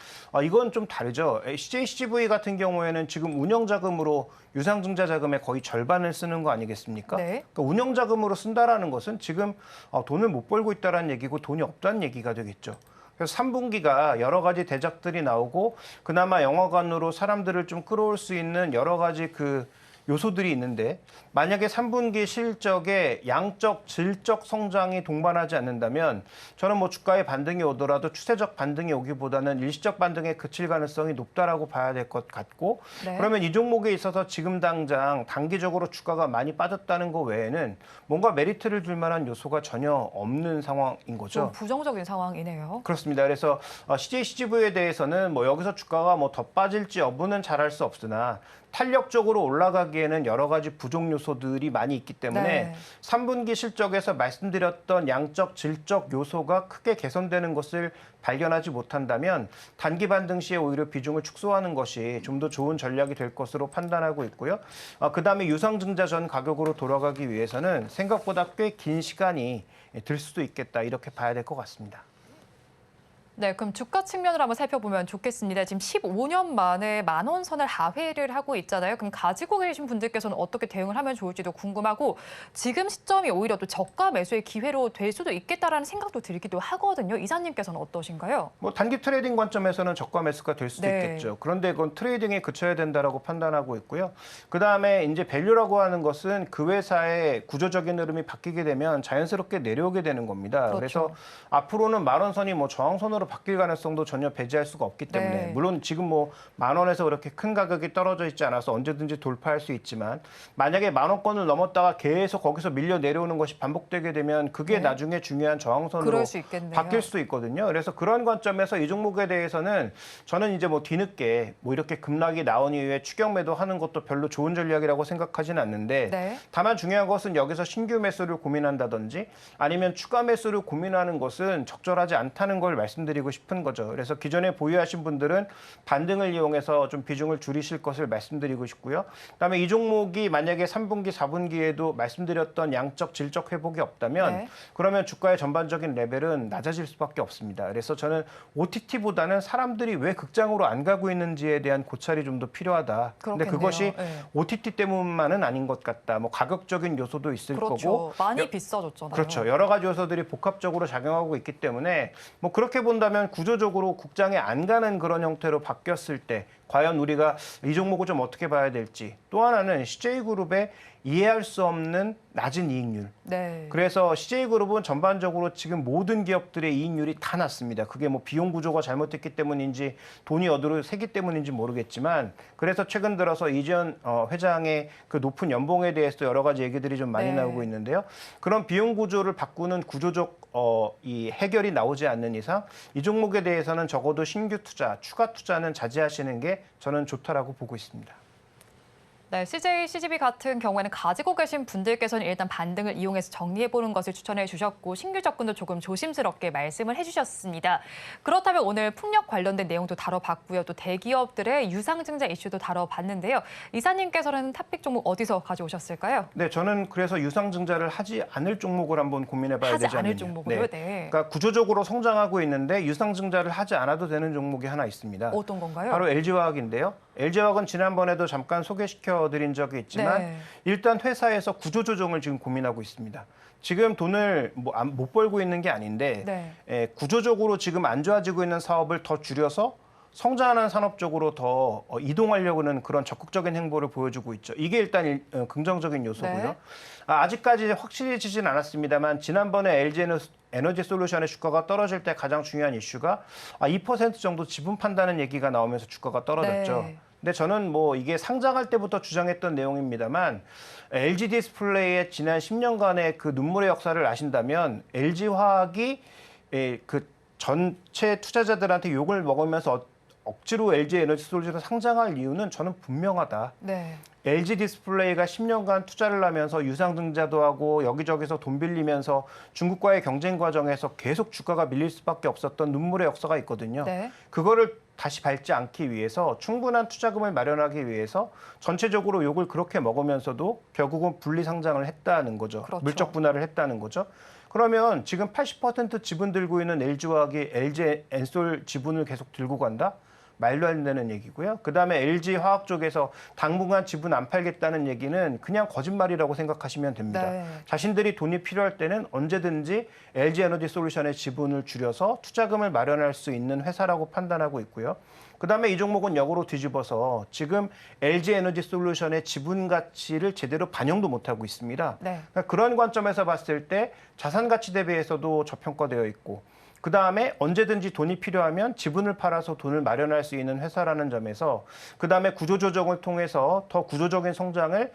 이건 좀 다르죠. CJ-CGV 같은 경우에는 지금 운영자금으로 유상증자 자금의 거의 절반을 쓰는 거 아니겠습니까? 네. 그러니까 운영자금으로 쓴다라는 것은 지금 돈을 못 벌고 있다는 얘기고 돈이 없다는 얘기가 되겠죠. 그래서 3분기가 여러 가지 대작들이 나오고 그나마 영화관으로 사람들을 좀 끌어올 수 있는 여러 가지 그 요소들이 있는데 만약에 3분기 실적에 양적, 질적 성장이 동반하지 않는다면 저는 뭐 주가의 반등이 오더라도 추세적 반등이 오기보다는 일시적 반등에 그칠 가능성이 높다라고 봐야 될 것 같고 네. 그러면 이 종목에 있어서 지금 당장 단기적으로 주가가 많이 빠졌다는 거 외에는 뭔가 메리트를 줄 만한 요소가 전혀 없는 상황인 거죠. 좀 부정적인 상황이네요. 그렇습니다. 그래서 CJ-CGV에 대해서는 뭐 여기서 주가가 뭐 더 빠질지 여부는 잘 알 수 없으나 탄력적으로 올라가기에는 여러 가지 부족 요소들이 많이 있기 때문에 네. 3분기 실적에서 말씀드렸던 양적, 질적 요소가 크게 개선되는 것을 발견하지 못한다면 단기 반등 시에 오히려 비중을 축소하는 것이 좀 더 좋은 전략이 될 것으로 판단하고 있고요. 그다음에 유상증자 전 가격으로 돌아가기 위해서는 생각보다 꽤 긴 시간이 들 수도 있겠다 이렇게 봐야 될 것 같습니다. 네, 그럼 주가 측면을 한번 살펴보면 좋겠습니다. 지금 15년 만에 10,000원 선을 하회를 하고 있잖아요. 그럼 가지고 계신 분들께서는 어떻게 대응을 하면 좋을지도 궁금하고 지금 시점이 오히려 또 저가 매수의 기회로 될 수도 있겠다라는 생각도 들기도 하거든요. 이사님께서는 어떠신가요? 뭐 단기 트레이딩 관점에서는 저가 매수가 될 수도 네. 있겠죠. 그런데 그건 트레이딩에 그쳐야 된다라고 판단하고 있고요. 그다음에 이제 밸류라고 하는 것은 그 회사의 구조적인 흐름이 바뀌게 되면 자연스럽게 내려오게 되는 겁니다. 그렇죠. 그래서 앞으로는 10,000원 선이 뭐 저항선으로 바뀔 가능성도 전혀 배제할 수가 없기 때문에 네. 물론 지금 뭐 10,000원에서 그렇게 큰 가격이 떨어져 있지 않아서 언제든지 돌파할 수 있지만 만약에 10,000원권을 넘었다가 계속 거기서 밀려 내려오는 것이 반복되게 되면 그게 네. 나중에 중요한 저항선으로 그럴 수 있겠네요. 바뀔 수도 있거든요. 그래서 그런 관점에서 이 종목에 대해서는 저는 이제 뭐 뒤늦게 뭐 이렇게 급락이 나온 이후에 추격 매도하는 것도 별로 좋은 전략이라고 생각하지는 않는데 네. 다만 중요한 것은 여기서 신규 매수를 고민한다든지 아니면 추가 매수를 고민하는 것은 적절하지 않다는 걸 말씀드리고 싶은 거죠. 그래서 기존에 보유하신 분들은 반등을 이용해서 좀 비중을 줄이실 것을 말씀드리고 싶고요. 그다음에 이 종목이 만약에 3분기, 4분기에도 말씀드렸던 양적, 질적 회복이 없다면 네. 그러면 주가의 전반적인 레벨은 낮아질 수밖에 없습니다. 그래서 저는 OTT보다는 사람들이 왜 극장으로 안 가고 있는지에 대한 고찰이 좀 더 필요하다. 근데 그렇겠네요. 그것이 네. OTT 때문만은 아닌 것 같다. 뭐 가격적인 요소도 있을 그렇죠. 거고 많이 비싸졌잖아요. 그렇죠. 여러 가지 요소들이 복합적으로 작용하고 있기 때문에 뭐 그렇게 본다면 구조적으로 국장에 안 가는 그런 형태로 바뀌었을 때 과연 우리가 이 종목을 좀 어떻게 봐야 될지 또 하나는 CJ그룹의 이해할 수 없는 낮은 이익률. 네. 그래서 CJ그룹은 전반적으로 지금 모든 기업들의 이익률이 다 낮습니다. 그게 뭐 비용 구조가 잘못됐기 때문인지 돈이 어디로 새기 때문인지 모르겠지만 그래서 최근 들어서 이재현 회장의 그 높은 연봉에 대해서 여러 가지 얘기들이 좀 많이 네. 나오고 있는데요. 그런 비용 구조를 바꾸는 구조적 이 해결이 나오지 않는 이상 이 종목에 대해서는 적어도 신규 투자, 추가 투자는 자제하시는 게 저는 좋다라고 보고 있습니다. 네, CJ, CGV 같은 경우에는 가지고 계신 분들께서는 일단 반등을 이용해서 정리해보는 것을 추천해 주셨고 신규 접근도 조금 조심스럽게 말씀을 해주셨습니다. 그렇다면 오늘 풍력 관련된 내용도 다뤄봤고요. 또 대기업들의 유상증자 이슈도 다뤄봤는데요. 이사님께서는 탑픽 종목 어디서 가져오셨을까요? 네, 저는 그래서 유상증자를 하지 않을 종목을 한번 고민해봐야 하지 되지 않을 않느냐. 종목으로요? 네. 그러니까 구조적으로 성장하고 있는데 유상증자를 하지 않아도 되는 종목이 하나 있습니다. 어떤 건가요? 바로 LG화학인데요. LG화학은 지난번에도 잠깐 소개시켜드린 적이 있지만 네. 일단 회사에서 구조조정을 지금 고민하고 있습니다. 지금 돈을 못 벌고 있는 게 아닌데 네. 구조적으로 지금 안 좋아지고 있는 사업을 더 줄여서 성장하는 산업 쪽으로 더 이동하려고 하는 그런 적극적인 행보를 보여주고 있죠. 이게 일단 긍정적인 요소고요. 네. 아직까지 확실해지진 않았습니다만 지난번에 LG 에너지 솔루션의 주가가 떨어질 때 가장 중요한 이슈가 2% 정도 지분 판다는 얘기가 나오면서 주가가 떨어졌죠. 네. 근데 저는 뭐 이게 상장할 때부터 주장했던 내용입니다만 LG 디스플레이의 지난 10년간의 그 눈물의 역사를 아신다면 LG화학이 그 전체 투자자들한테 욕을 먹으면서 억지로 LG 에너지솔루션을 상장할 이유는 저는 분명하다. 네. LG 디스플레이가 10년간 투자를 하면서 유상증자도 하고 여기저기서 돈 빌리면서 중국과의 경쟁 과정에서 계속 주가가 밀릴 수밖에 없었던 눈물의 역사가 있거든요. 네. 그거를 다시 밟지 않기 위해서 충분한 투자금을 마련하기 위해서 전체적으로 욕을 그렇게 먹으면서도 결국은 분리 상장을 했다는 거죠. 그렇죠. 물적 분할을 했다는 거죠. 그러면 지금 80% 지분 들고 있는 LG화학이 LG 엔솔 지분을 계속 들고 간다? 말도 안 되는 얘기고요. 그다음에 LG화학 쪽에서 당분간 지분 안 팔겠다는 얘기는 그냥 거짓말이라고 생각하시면 됩니다. 네. 자신들이 돈이 필요할 때는 언제든지 LG에너지솔루션의 지분을 줄여서 투자금을 마련할 수 있는 회사라고 판단하고 있고요. 그다음에 이 종목은 역으로 뒤집어서 지금 LG에너지솔루션의 지분 가치를 제대로 반영도 못하고 있습니다. 네. 그러니까 그런 관점에서 봤을 때 자산 가치 대비해서도 저평가되어 있고 그다음에 언제든지 돈이 필요하면 지분을 팔아서 돈을 마련할 수 있는 회사라는 점에서 그다음에 구조조정을 통해서 더 구조적인 성장을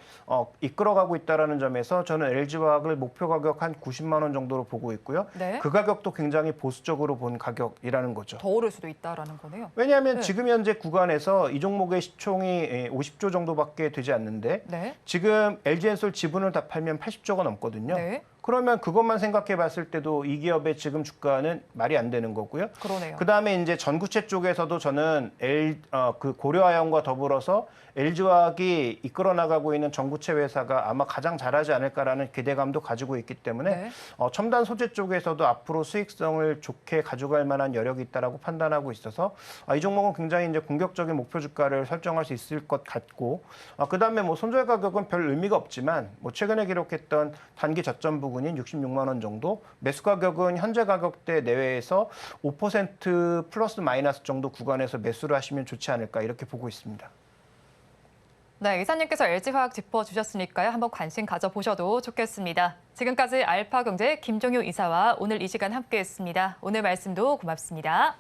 이끌어가고 있다는 점에서 저는 LG화학을 목표 가격 한 90만 원 정도로 보고 있고요. 네. 그 가격도 굉장히 보수적으로 본 가격이라는 거죠. 더 오를 수도 있다라는 거네요. 왜냐하면 네. 지금 현재 구간에서 이 종목의 시총이 50조 정도밖에 되지 않는데 네. 지금 LG엔솔 지분을 다 팔면 80조가 넘거든요. 네. 그러면 그것만 생각해 봤을 때도 이 기업의 지금 주가는 말이 안 되는 거고요. 그러네요. 그다음에 이제 전구체 쪽에서도 저는 그 고려아연과 더불어서 LG화학이 이끌어 나가고 있는 전구체 회사가 아마 가장 잘하지 않을까라는 기대감도 가지고 있기 때문에 네. 첨단 소재 쪽에서도 앞으로 수익성을 좋게 가져갈 만한 여력이 있다라고 판단하고 있어서 이 종목은 굉장히 이제 공격적인 목표 주가를 설정할 수 있을 것 같고 그다음에 뭐 손절 가격은 별 의미가 없지만 뭐 최근에 기록했던 단기 저점 부근인 66만 원 정도 매수 가격은 현재 가격대 내외에서 5% 플러스 마이너스 정도 구간에서 매수를 하시면 좋지 않을까 이렇게 보고 있습니다. 네, 이사님께서 LG화학 짚어주셨으니까요. 한번 관심 가져보셔도 좋겠습니다. 지금까지 알파경제 김종효 이사와 오늘 이 시간 함께했습니다. 오늘 말씀도 고맙습니다.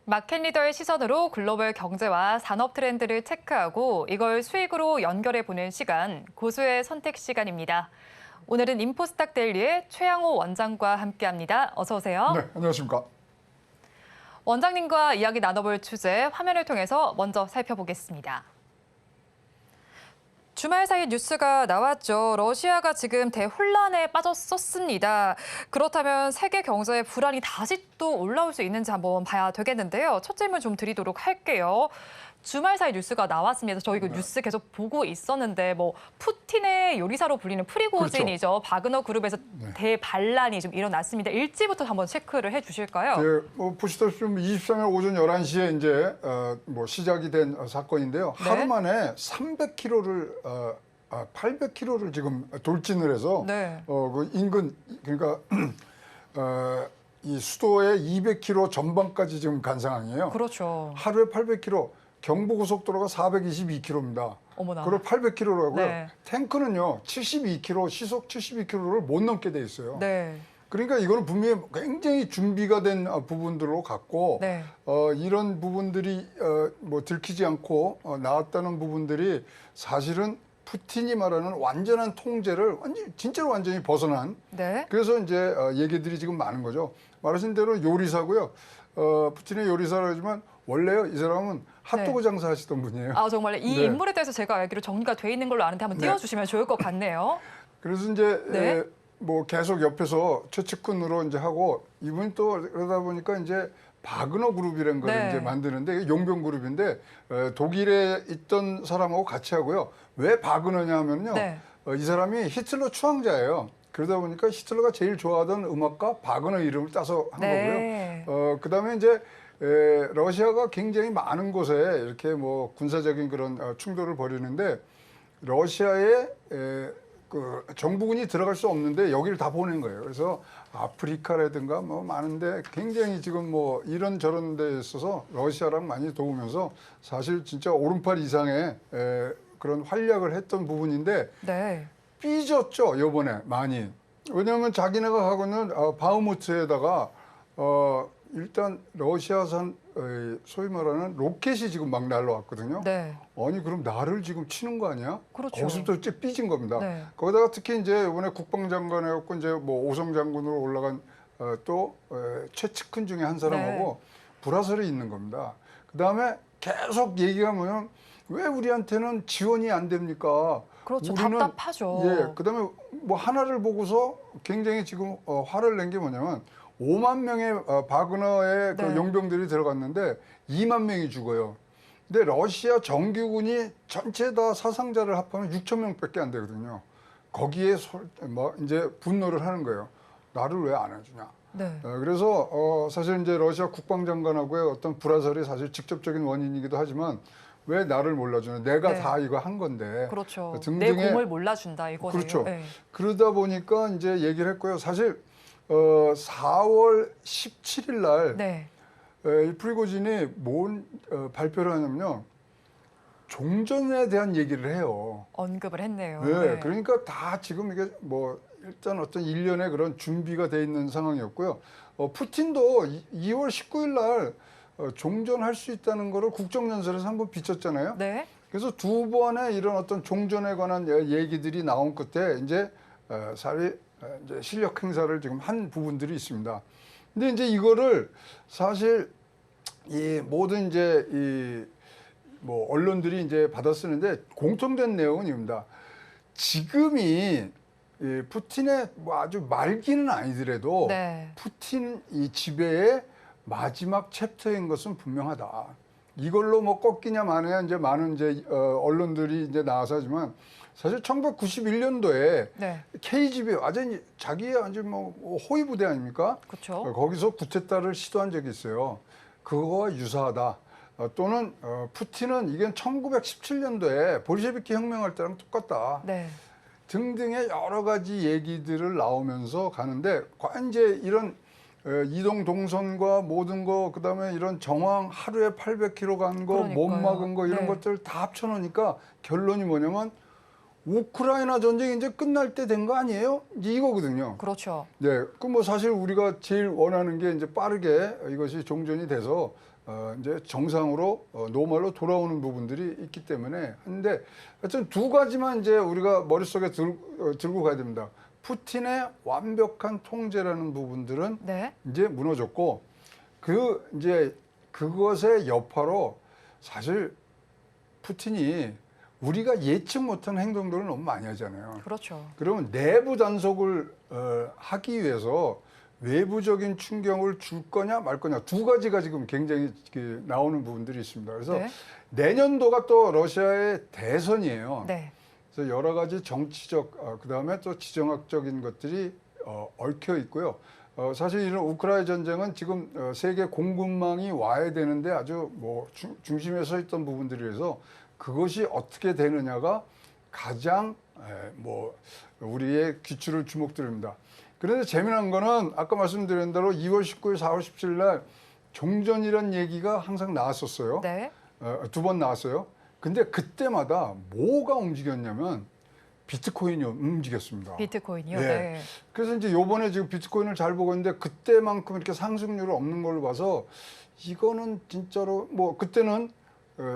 마켓리더의 시선으로 글로벌 경제와 산업 트렌드를 체크하고 이걸 수익으로 연결해보는 시간, 고수의 선택 시간입니다. 오늘은 인포스탁 데일리의 최양호 원장과 함께합니다. 어서 오세요. 네, 안녕하십니까. 원장님과 이야기 나눠볼 주제 화면을 통해서 먼저 살펴보겠습니다. 주말 사이 뉴스가 나왔죠. 러시아가 지금 대혼란에 빠졌었습니다. 그렇다면 세계 경제의 불안이 다시 또 올라올 수 있는지 한번 봐야 되겠는데요. 첫 질문 좀 드리도록 할게요. 주말 사이 뉴스가 나왔습니다. 저희 그 뉴스 계속 보고 있었는데 뭐 푸틴의 요리사로 불리는 프리고진이죠. 그렇죠. 바그너 그룹에서 대반란이 좀 일어났습니다. 일지부터 한번 체크를 해주실까요? 네, 보시다시피 23일 오전 11시에 이제 뭐 시작이 된 사건인데요. 네. 하루 만에 300km를 800km를 지금 돌진을 해서 네. 그 인근 그러니까 이 수도의 200km 전방까지 지금 간 상황이에요. 그렇죠. 하루에 800km, 경부고속도로가 422km입니다. 어머나. 그걸 800km라고요. 네. 탱크는요 72km, 시속 72km를 못 넘게 돼 있어요. 네. 그러니까 이거는 분명히 굉장히 준비가 된 부분들로 갔고 네. 이런 부분들이 뭐 들키지 않고 나왔다는 부분들이 사실은 푸틴이 말하는 완전한 통제를 진짜로 완전히 벗어난 네. 그래서 이제 얘기들이 지금 많은 거죠. 말하신 대로 요리사고요. 푸틴의 요리사라고 하지만 원래요 이 사람은 핫도그 장사하시던 분이에요. 아 정말 이 네. 인물에 대해서 제가 알기로 정리가 돼 있는 걸로 아는데 한번 띄워주시면 좋을 것 같네요. 그래서 이제 네. 뭐 계속 옆에서 최측근으로 이제 하고 이분이 또 그러다 보니까 이제 바그너 그룹이라는 걸 네. 이제 만드는데 이게 용병 그룹인데 독일에 있던 사람하고 같이 하고요. 왜 바그너냐 하면요. 네. 이 사람이 히틀러 추앙자예요. 그러다 보니까 히틀러가 제일 좋아하던 음악가 바그너 이름을 따서 한 네. 거고요. 그다음에 이제 러시아가 굉장히 많은 곳에 이렇게 뭐 군사적인 그런 충돌을 벌이는데 러시아에 그 정부군이 들어갈 수 없는데 여기를 다 보낸 거예요. 그래서 아프리카라든가 뭐 많은데 굉장히 지금 뭐 이런 저런 데 있어서 러시아랑 많이 도우면서 사실 진짜 오른팔 이상의 그런 활약을 했던 부분인데 네. 삐졌죠, 요번에 많이. 왜냐하면 자기네가 하고는 바흐무트에다가 일단 러시아산 소위 말하는 로켓이 지금 막 날라왔거든요. 네. 아니 그럼 나를 지금 치는 거 아니야? 그렇죠. 거기서부터 이제 삐진 겁니다. 네. 거기다가 특히 이제 이번에 국방장관이었고 이제 뭐 오성 장군으로 올라간 또 최측근 중에 한 사람하고 불화설이 있는 겁니다. 그 다음에 계속 얘기가 뭐냐면 왜 우리한테는 지원이 안 됩니까? 그렇죠. 우리는 답답하죠. 예, 그다음에 뭐 하나를 보고서 굉장히 지금 화를 낸 게 뭐냐면 5만 명의 바그너의 그 네. 용병들이 들어갔는데 2만 명이 죽어요. 근데 러시아 정규군이 전체 다 사상자를 합하면 6천 명밖에 안 되거든요. 거기에 이제 분노를 하는 거예요. 나를 왜 안 해주냐? 네. 그래서 사실 이제 러시아 국방장관하고의 어떤 불화설이 사실 직접적인 원인이기도 하지만 왜 나를 몰라주냐? 내가 네. 다 이거 한 건데. 그렇죠. 내 등등의 공을 몰라준다 이거네요. 그렇죠. 네. 그러다 보니까 이제 얘기를 했고요. 사실 4월 17일 날 네. 이 프리고진이 뭔 발표를 하냐면요. 종전에 대한 얘기를 해요. 언급을 했네요. 네, 그러니까 다 지금 이게 뭐 일단 어떤 일련의 그런 준비가 돼 있는 상황이었고요. 푸틴도 2월 19일 날 종전할 수 있다는 거를 국정연설에서 한번 비쳤잖아요. 네. 그래서 두 번의 이런 어떤 종전에 관한 얘기들이 나온 끝에 이제 이제 실력 행사를 지금 한 부분들이 있습니다. 근데 이제 이거를 사실 이 모든 이제 이 뭐 언론들이 이제 받아쓰는데 공통된 내용은 이겁니다. 지금이 이 푸틴의 뭐 아주 말기는 아니더라도 네. 푸틴 이 지배의 마지막 챕터인 것은 분명하다. 이걸로 뭐 꺾이냐 마냐 이제 많은 이제 언론들이 이제 나와서 하지만 사실 1991년도에 네. KGB 완전히 자기의 아주 뭐 호위 부대 아닙니까? 그렇죠. 거기서 쿠데타를 시도한 적이 있어요. 그거와 유사하다. 또는 푸틴은 이게 1917년도에 볼셰비키 혁명할 때랑 똑같다. 네. 등등의 여러 가지 얘기들을 나오면서 가는데 과연 이제 이런 이동 동선과 모든 거 그다음에 이런 정황 하루에 800km 간 거 못 그러니까요. 막은 거 이런 네. 것들 다 합쳐놓으니까 결론이 뭐냐면 우크라이나 전쟁이 이제 끝날 때 된 거 아니에요? 이제 이거거든요. 그렇죠. 네, 그 뭐 사실 우리가 제일 원하는 게 이제 빠르게 이것이 종전이 돼서 이제 정상으로 노멀로 돌아오는 부분들이 있기 때문에 근데 하여튼 두 가지만 이제 우리가 머릿속에 들고 가야 됩니다. 푸틴의 완벽한 통제라는 부분들은 네. 이제 무너졌고 이제 그것의 여파로 사실 푸틴이 우리가 예측 못한 행동들을 너무 많이 하잖아요. 그렇죠. 그러면 내부 단속을 하기 위해서 외부적인 충격을 줄 거냐 말 거냐 두 가지가 지금 굉장히 나오는 부분들이 있습니다. 그래서 네. 내년도가 또 러시아의 대선이에요. 네. 그래서 여러 가지 정치적 그다음에 또 지정학적인 것들이 얽혀 있고요. 사실 이런 우크라이나 전쟁은 지금 세계 공급망이 와야 되는데 아주 뭐 중심에 서 있던 부분들이라서 그것이 어떻게 되느냐가 가장 뭐 우리의 귀추를 주목드립니다. 그런데 재미난 거는 아까 말씀드린 대로 2월 19일, 4월 17일 날 종전이란 얘기가 항상 나왔었어요. 네. 두 번 나왔어요. 근데 그때마다 뭐가 움직였냐면 비트코인이 움직였습니다. 비트코인이요. 네. 네. 그래서 이제 요번에 지금 비트코인을 잘 보고 있는데 그때만큼 이렇게 상승률이 없는 걸로 봐서 이거는 진짜로 뭐 그때는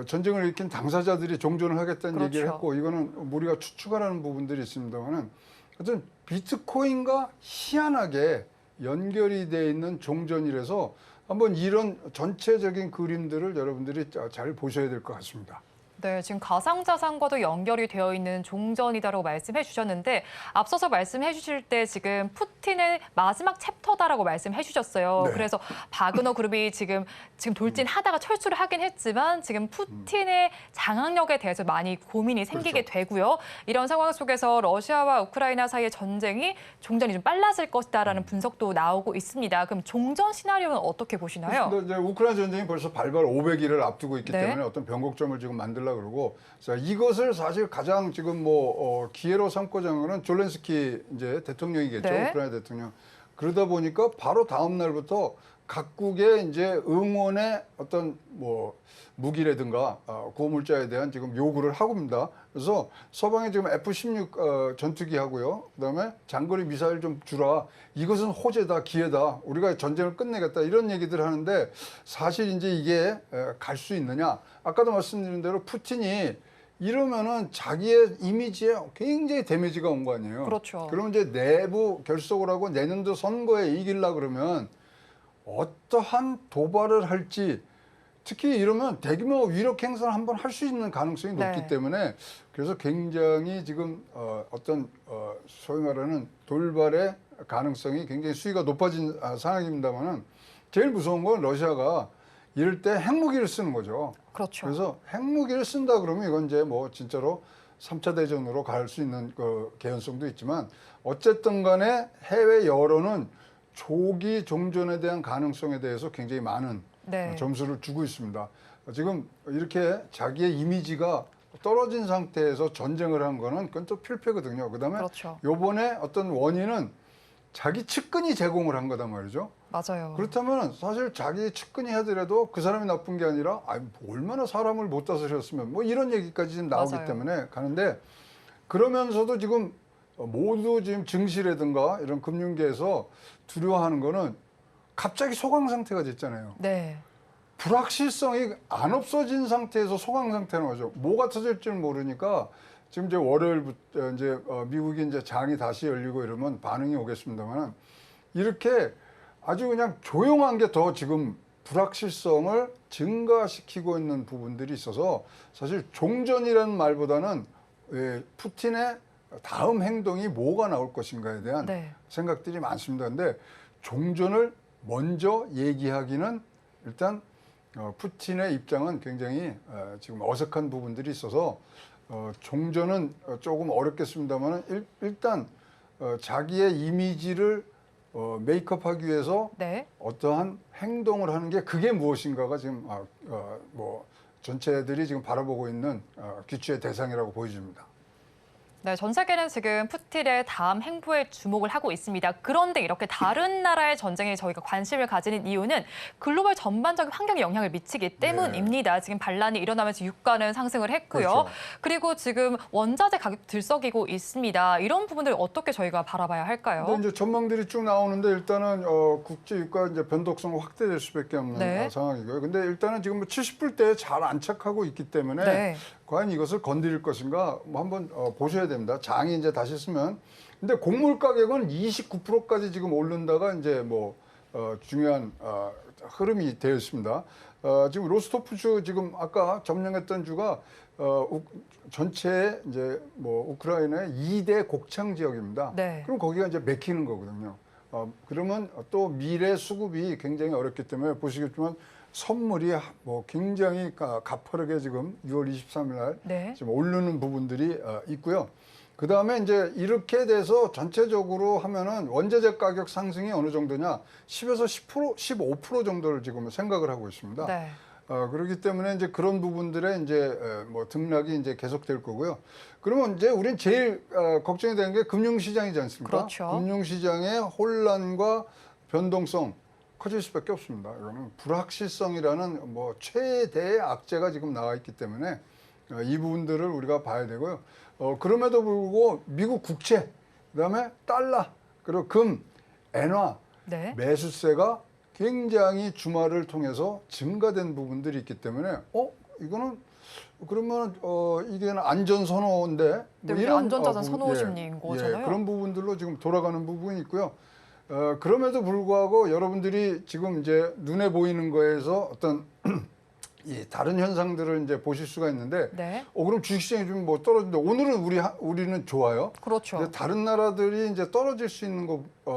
전쟁을 일으킨 당사자들이 종전을 하겠다는 그렇죠. 얘기를 했고 이거는 우리가 추측하라는 부분들이 있습니다만은 하여튼 비트코인과 희한하게 연결이 돼 있는 종전이라서 한번 이런 전체적인 그림들을 여러분들이 잘 보셔야 될 것 같습니다. 네, 지금 가상자산과도 연결이 되어 있는 종전이다라고 말씀해 주셨는데 앞서서 말씀해 주실 때 지금 푸틴의 마지막 챕터다라고 말씀해 주셨어요. 네. 그래서 바그너 그룹이 지금 돌진하다가 철수를 하긴 했지만 지금 푸틴의 장악력에 대해서 많이 고민이 생기게 그렇죠. 되고요. 이런 상황 속에서 러시아와 우크라이나 사이의 전쟁이 종전이 좀 빨라질 것이다라는 분석도 나오고 있습니다. 그럼 종전 시나리오는 어떻게 보시나요? 근데 이제 우크라이나 전쟁이 벌써 발발 500일을 앞두고 있기 네. 때문에 어떤 변곡점을 지금 만들려고 그러고, 자, 이것을 사실 가장 지금 기회로 삼고자 하는 거는 졸렌스키 이제 대통령이겠죠. 네. 우크라이나 대통령. 그러다 보니까 바로 다음 날부터 각국의 이제 응원의 어떤 무기라든가 구호물자에 대한 지금 요구를 하고 있습니다. 그래서 서방에 지금 F-16 전투기 하고요. 그다음에 장거리 미사일 좀 주라. 이것은 호재다, 기회다. 우리가 전쟁을 끝내겠다. 이런 얘기들 하는데 사실 이제 이게 갈 수 있느냐? 아까도 말씀드린 대로 푸틴이 이러면은 자기의 이미지에 굉장히 데미지가 온 거 아니에요. 그렇죠. 그러면 이제 내부 결속을 하고 내년도 선거에 이기려 그러면 어떠한 도발을 할지, 특히 이러면 대규모 위력 행사를 한번 할 수 있는 가능성이 높기 네. 때문에 그래서 굉장히 지금 소위 말하는 돌발의 가능성이 굉장히 수위가 높아진 상황입니다만은 제일 무서운 건 러시아가 이럴 때 핵무기를 쓰는 거죠. 그렇죠. 그래서 핵무기를 쓴다 그러면 이건 이제 진짜로 3차 대전으로 갈 수 있는 그 개연성도 있지만 어쨌든 간에 해외 여론은 조기 종전에 대한 가능성에 대해서 굉장히 많은 네. 점수를 주고 있습니다. 지금 이렇게 자기의 이미지가 떨어진 상태에서 전쟁을 한 거는 그건 또 필패거든요. 그다음에 그렇죠. 요번에 어떤 원인은 자기 측근이 제공을 한 거단 말이죠. 맞아요. 그렇다면 사실 자기 측근이 하더라도 그 사람이 나쁜 게 아니라 얼마나 사람을 못 다스렸으면 이런 얘기까지 지금 나오기 맞아요. 때문에 가는데, 그러면서도 지금 모두 지금 증시라든가 이런 금융계에서 두려워하는 거는 갑자기 소강 상태가 됐잖아요. 네. 불확실성이 안 없어진 상태에서 소강 상태는 거죠. 뭐가 터질지는 모르니까 지금 이제 월요일부터 이제 미국이 이제 장이 다시 열리고 이러면 반응이 오겠습니다만, 이렇게 아주 그냥 조용한 게 더 지금 불확실성을 증가시키고 있는 부분들이 있어서 사실 종전이라는 말보다는 푸틴의 다음 행동이 뭐가 나올 것인가에 대한 네. 생각들이 많습니다. 근데 종전을 먼저 얘기하기는 일단 푸틴의 입장은 굉장히 지금 어색한 부분들이 있어서 종전은 조금 어렵겠습니다만 일단 자기의 이미지를 메이크업하기 위해서 네. 어떠한 행동을 하는 게 그게 무엇인가가 지금 전체들이 지금 바라보고 있는 귀추의 대상이라고 보여집니다. 네, 전 세계는 지금 푸틴의 다음 행보에 주목을 하고 있습니다. 그런데 이렇게 다른 나라의 전쟁에 저희가 관심을 가지는 이유는 글로벌 전반적인 환경에 영향을 미치기 때문입니다. 지금 반란이 일어나면서 유가는 상승을 했고요. 그렇죠. 그리고 지금 원자재 가격 들썩이고 있습니다. 이런 부분들 어떻게 저희가 바라봐야 할까요? 근데 이제 전망들이 쭉 나오는데 일단은 국제 유가 이제 변동성 확대될 수밖에 없는 네. 상황이고요. 근데 일단은 지금 70불대에 잘 안착하고 있기 때문에 네. 과연 이것을 건드릴 것인가 한번 보셔야 됩니다. 장이 이제 다시 쓰면. 근데 곡물 가격은 29%까지 지금 오른다가 이제 중요한 흐름이 되어 있습니다. 지금 로스토프주 지금 아까 점령했던 주가 전체 이제 우크라이나의 2대 곡창 지역입니다. 네. 그럼 거기가 이제 맥히는 거거든요. 그러면 또 미래 수급이 굉장히 어렵기 때문에 보시겠지만 선물이 굉장히 가파르게 지금 6월 23일 날 네. 지금 오르는 부분들이 있고요. 그 다음에 이제 이렇게 돼서 전체적으로 하면은 원자재 가격 상승이 어느 정도냐? 10에서 10%, 15% 정도를 지금 생각을 하고 있습니다. 네. 그렇기 때문에 이제 그런 부분들의 이제 등락이 이제 계속될 거고요. 그러면 이제 우린 제일 걱정이 되는 게 금융시장이지 않습니까? 그렇죠. 금융시장의 혼란과 변동성 커질 수밖에 없습니다. 이거는 불확실성이라는 최대의 악재가 지금 나와 있기 때문에 이 부분들을 우리가 봐야 되고요. 그럼에도 불구하고 미국 국채, 그다음에 달러, 그리고 금, 엔화 네. 매수세가 굉장히 주말을 통해서 증가된 부분들이 있기 때문에 이거는 그러면 이게 안전 선호인데 네, 안전자산 선호 심리인 거잖아요. 그런 부분들로 지금 돌아가는 부분이 있고요. 그럼에도 불구하고 여러분들이 지금 이제 눈에 보이는 거에서 어떤 이 다른 현상들을 이제 보실 수가 있는데, 네. 그럼 주식시장이 좀 뭐 떨어진다. 오늘은 우리는 좋아요. 그렇죠. 근데 다른 나라들이 이제 떨어질 수 있는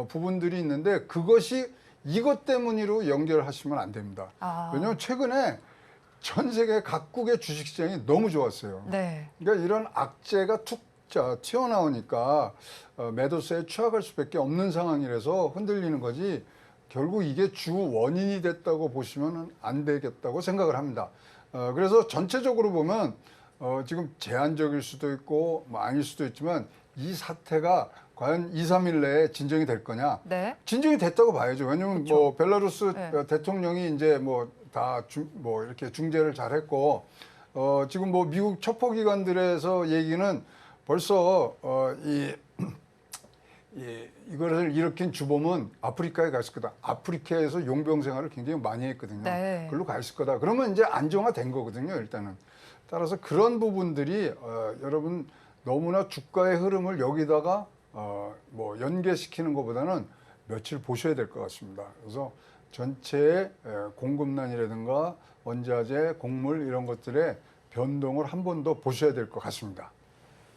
부분들이 있는데 그것이 이것 때문으로 연결하시면 안 됩니다. 아. 왜냐하면 최근에 전 세계 각국의 주식시장이 너무 좋았어요. 네. 그러니까 이런 악재가 툭 튀어나오니까 매도세에 추락할 수밖에 없는 상황이라서 흔들리는 거지, 결국 이게 주 원인이 됐다고 보시면 안 되겠다고 생각을 합니다. 그래서 전체적으로 보면 지금 제한적일 수도 있고 뭐 아닐 수도 있지만 이 사태가 과연 2, 3일 내에 진정이 될 거냐? 네. 진정이 됐다고 봐야죠. 왜냐하면 그렇죠. 뭐 벨라루스 네. 대통령이 이제 뭐 다 뭐 이렇게 중재를 잘했고, 지금 뭐 미국 첩보기관들에서 얘기는 벌써 이거를 일으킨 주범은 아프리카에 가 있을 거다. 아프리카에서 용병 생활을 굉장히 많이 했거든요. 네. 그걸로 가 있을 거다. 그러면 이제 안정화된 거거든요, 일단은. 따라서 그런 부분들이 여러분 너무나 주가의 흐름을 여기다가 뭐 연계시키는 것보다는 며칠 보셔야 될 것 같습니다. 그래서 전체의 공급난이라든가 원자재, 곡물 이런 것들의 변동을 한 번 더 보셔야 될 것 같습니다.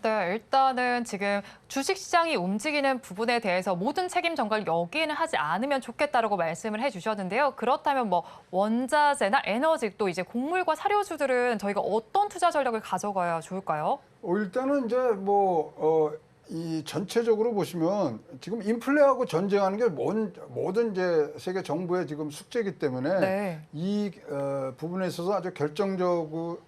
네, 일단은 지금 주식시장이 움직이는 부분에 대해서 모든 책임 전가를 여기에는 하지 않으면 좋겠다라고 말씀을 해주셨는데요. 그렇다면 뭐 원자재나 에너지 또 이제 곡물과 사료주들은 저희가 어떤 투자 전략을 가져가야 좋을까요? 일단은 이제 이 전체적으로 보시면 지금 인플레하고 전쟁하는 게 모든 이제 세계 정부의 지금 숙제이기 때문에 네. 이 부분에 있어서 아주 결정적으로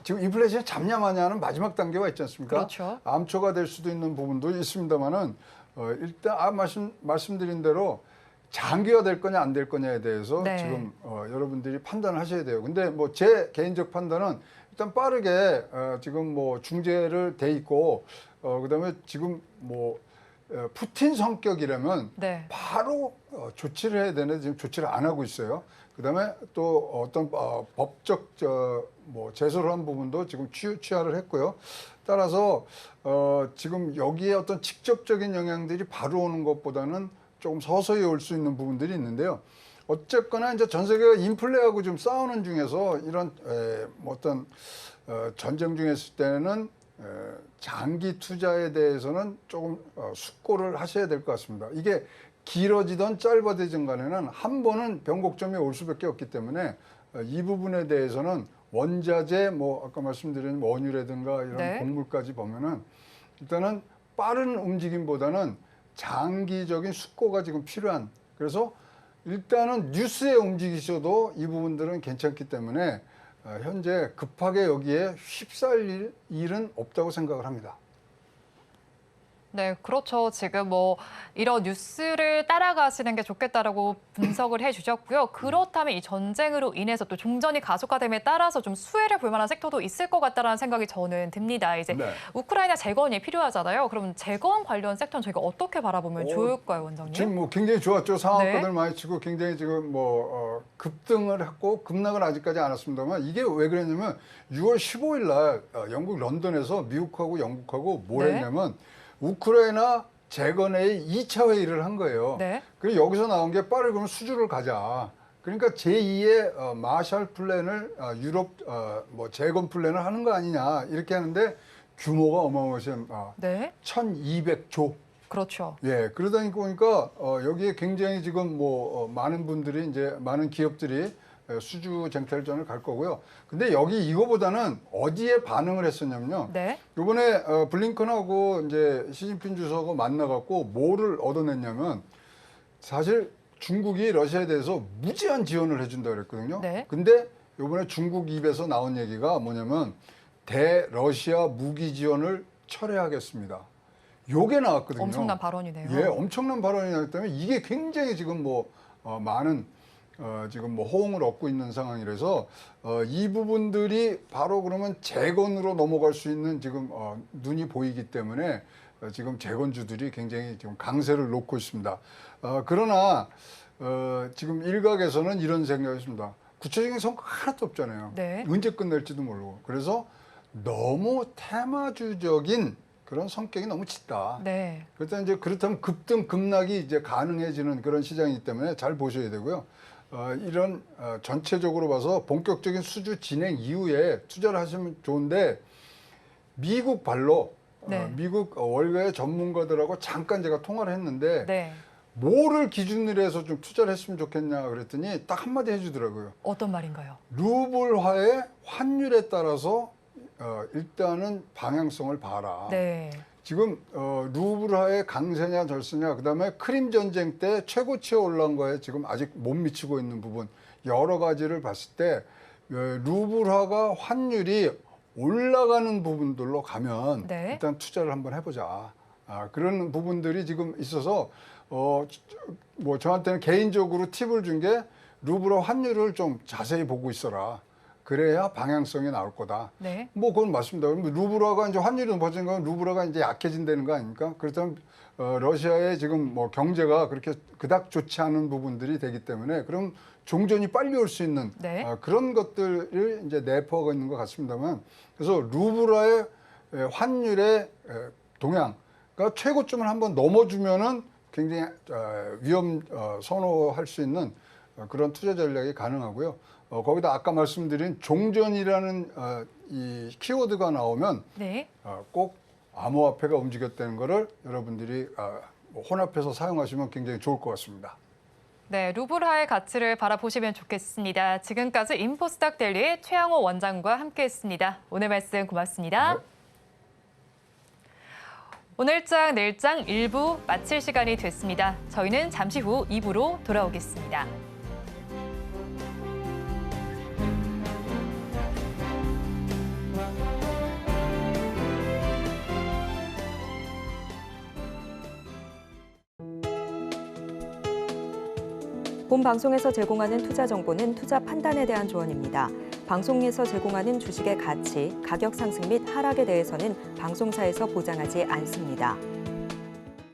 지금 인플레이션이 잡냐마냐는 마지막 단계가 있지 않습니까? 그렇죠. 암초가 될 수도 있는 부분도 있습니다만은 일단 말씀드린 대로 장기화 될 거냐 안 될 거냐에 대해서 네. 지금 여러분들이 판단을 하셔야 돼요. 근데 뭐 제 개인적 판단은 일단 빠르게 지금 뭐 중재를 돼 있고 그다음에 지금 뭐 푸틴 성격이라면 네. 바로 조치를 해야 되는데 지금 조치를 안 하고 있어요. 그다음에 또 어떤 법적 뭐 제소를 한 부분도 지금 취하를 했고요. 따라서 지금 여기에 어떤 직접적인 영향들이 바로 오는 것보다는 조금 서서히 올 수 있는 부분들이 있는데요. 어쨌거나 이제 전 세계가 인플레하고 좀 싸우는 중에서 이런 뭐 어떤 전쟁 중에 있을 때는 장기 투자에 대해서는 조금 숙고를 하셔야 될 것 같습니다. 이게 길어지던 짧아지든 간에는 한 번은 변곡점이 올 수밖에 없기 때문에 이 부분에 대해서는 원자재, 뭐 아까 말씀드린 원유라든가 이런 네. 곡물까지 보면은 일단은 빠른 움직임보다는 장기적인 숙고가 지금 필요한. 그래서 일단은 뉴스에 움직이셔도 이 부분들은 괜찮기 때문에 현재 급하게 여기에 휩싸일 일은 없다고 생각을 합니다. 네, 그렇죠. 지금 뭐 이런 뉴스를 따라가시는 게 좋겠다라고 분석을 해주셨고요. 그렇다면 이 전쟁으로 인해서 또 종전이 가속화됨에 따라서 좀 수혜를 볼 만한 섹터도 있을 것 같다라는 생각이 저는 듭니다. 이제 네. 우크라이나 재건이 필요하잖아요. 그럼 재건 관련 섹터는 저희가 어떻게 바라보면 좋을까요, 원장님? 지금 뭐 굉장히 좋았죠. 상한가들 네. 많이 치고 굉장히 지금 뭐 급등을 했고 급락은 아직까지 안 왔습니다만 이게 왜 그랬냐면 6월 15일 날 영국 런던에서 미국하고 영국하고 뭘 네. 했냐면 우크라이나 재건회의 2차 회의를 한 거예요. 네. 그리고 여기서 나온 게 빠르게 그러면 수주를 가자. 그러니까 제2의 마샬 플랜을 유럽 뭐 재건 플랜을 하는 거 아니냐 이렇게 하는데 규모가 어마어마합니다. 네, 1,200조. 그렇죠. 예, 그러다 보니까 여기에 굉장히 지금 뭐 많은 분들이 이제 많은 기업들이 수주 쟁탈전을 갈 거고요. 근데 여기 이거보다는 어디에 반응을 했었냐면요. 네, 이번에 블링컨하고 이제 시진핑 주석하고 만나갖고 뭐를 얻어냈냐면 사실 중국이 러시아에 대해서 무제한 지원을 해준다 그랬거든요. 네. 근데 이번에 중국 입에서 나온 얘기가 뭐냐면 대러시아 무기 지원을 철회하겠습니다. 요게 나왔거든요. 엄청난 발언이네요. 예, 엄청난 발언이 나기 때문에 이게 굉장히 지금 뭐 많은 지금 뭐 호응을 얻고 있는 상황이라서 이 부분들이 바로 그러면 재건으로 넘어갈 수 있는 지금 눈이 보이기 때문에 지금 재건주들이 굉장히 지금 강세를 놓고 있습니다. 그러나 지금 일각에서는 이런 생각이 있습니다. 구체적인 성과가 하나도 없잖아요. 네. 언제 끝날지도 모르고. 그래서 너무 테마주적인 그런 성격이 너무 짙다. 네. 그렇다면 급등 급락이 이제 가능해지는 그런 시장이기 때문에 잘 보셔야 되고요. 이런 전체적으로 봐서 본격적인 수주 진행 이후에 투자를 하시면 좋은데 미국 발로 네. 미국 월가의 전문가들하고 잠깐 제가 통화를 했는데 네. 뭐를 기준으로 해서 좀 투자를 했으면 좋겠냐 그랬더니 딱 한마디 해주더라고요. 어떤 말인가요? 루블화의 환율에 따라서 일단은 방향성을 봐라. 네. 지금 루블화의 강세냐 절세냐 그다음에 크림 전쟁 때 최고치에 올라온 거에 지금 아직 못 미치고 있는 부분 여러 가지를 봤을 때 루블화가 환율이 올라가는 부분들로 가면 네. 일단 투자를 한번 해보자. 그런 부분들이 지금 있어서 뭐 저한테는 개인적으로 팁을 준 게 루블화 환율을 좀 자세히 보고 있어라. 그래야 방향성이 나올 거다. 네. 뭐 그건 맞습니다. 그럼 루블화가 이제 환율이 높아지는 건 루블화가 이제 약해진다는 거 아닙니까? 그렇다면 러시아의 지금 뭐 경제가 그렇게 그닥 좋지 않은 부분들이 되기 때문에 그럼 종전이 빨리 올 수 있는 네. 그런 것들을 이제 내포하고 있는 것 같습니다만 그래서 루블화의 환율의 동향가 최고점을 한번 넘어주면은 굉장히 선호할 수 있는 그런 투자 전략이 가능하고요. 거기다 아까 말씀드린 종전이라는 이 키워드가 나오면 네. 꼭 암호화폐가 움직였다는 거를 여러분들이 혼합해서 사용하시면 굉장히 좋을 것 같습니다. 네, 루블화의 가치를 바라보시면 좋겠습니다. 지금까지 인포스닥 델리의 최양호 원장과 함께했습니다. 오늘 말씀 고맙습니다. 네. 오늘장 내일장 1부 마칠 시간이 됐습니다. 저희는 잠시 후 2부로 돌아오겠습니다. 본 방송에서 제공하는 투자 정보는 투자 판단에 대한 조언입니다. 방송에서 제공하는 주식의 가치, 가격 상승 및 하락에 대해서는 방송사에서 보장하지 않습니다.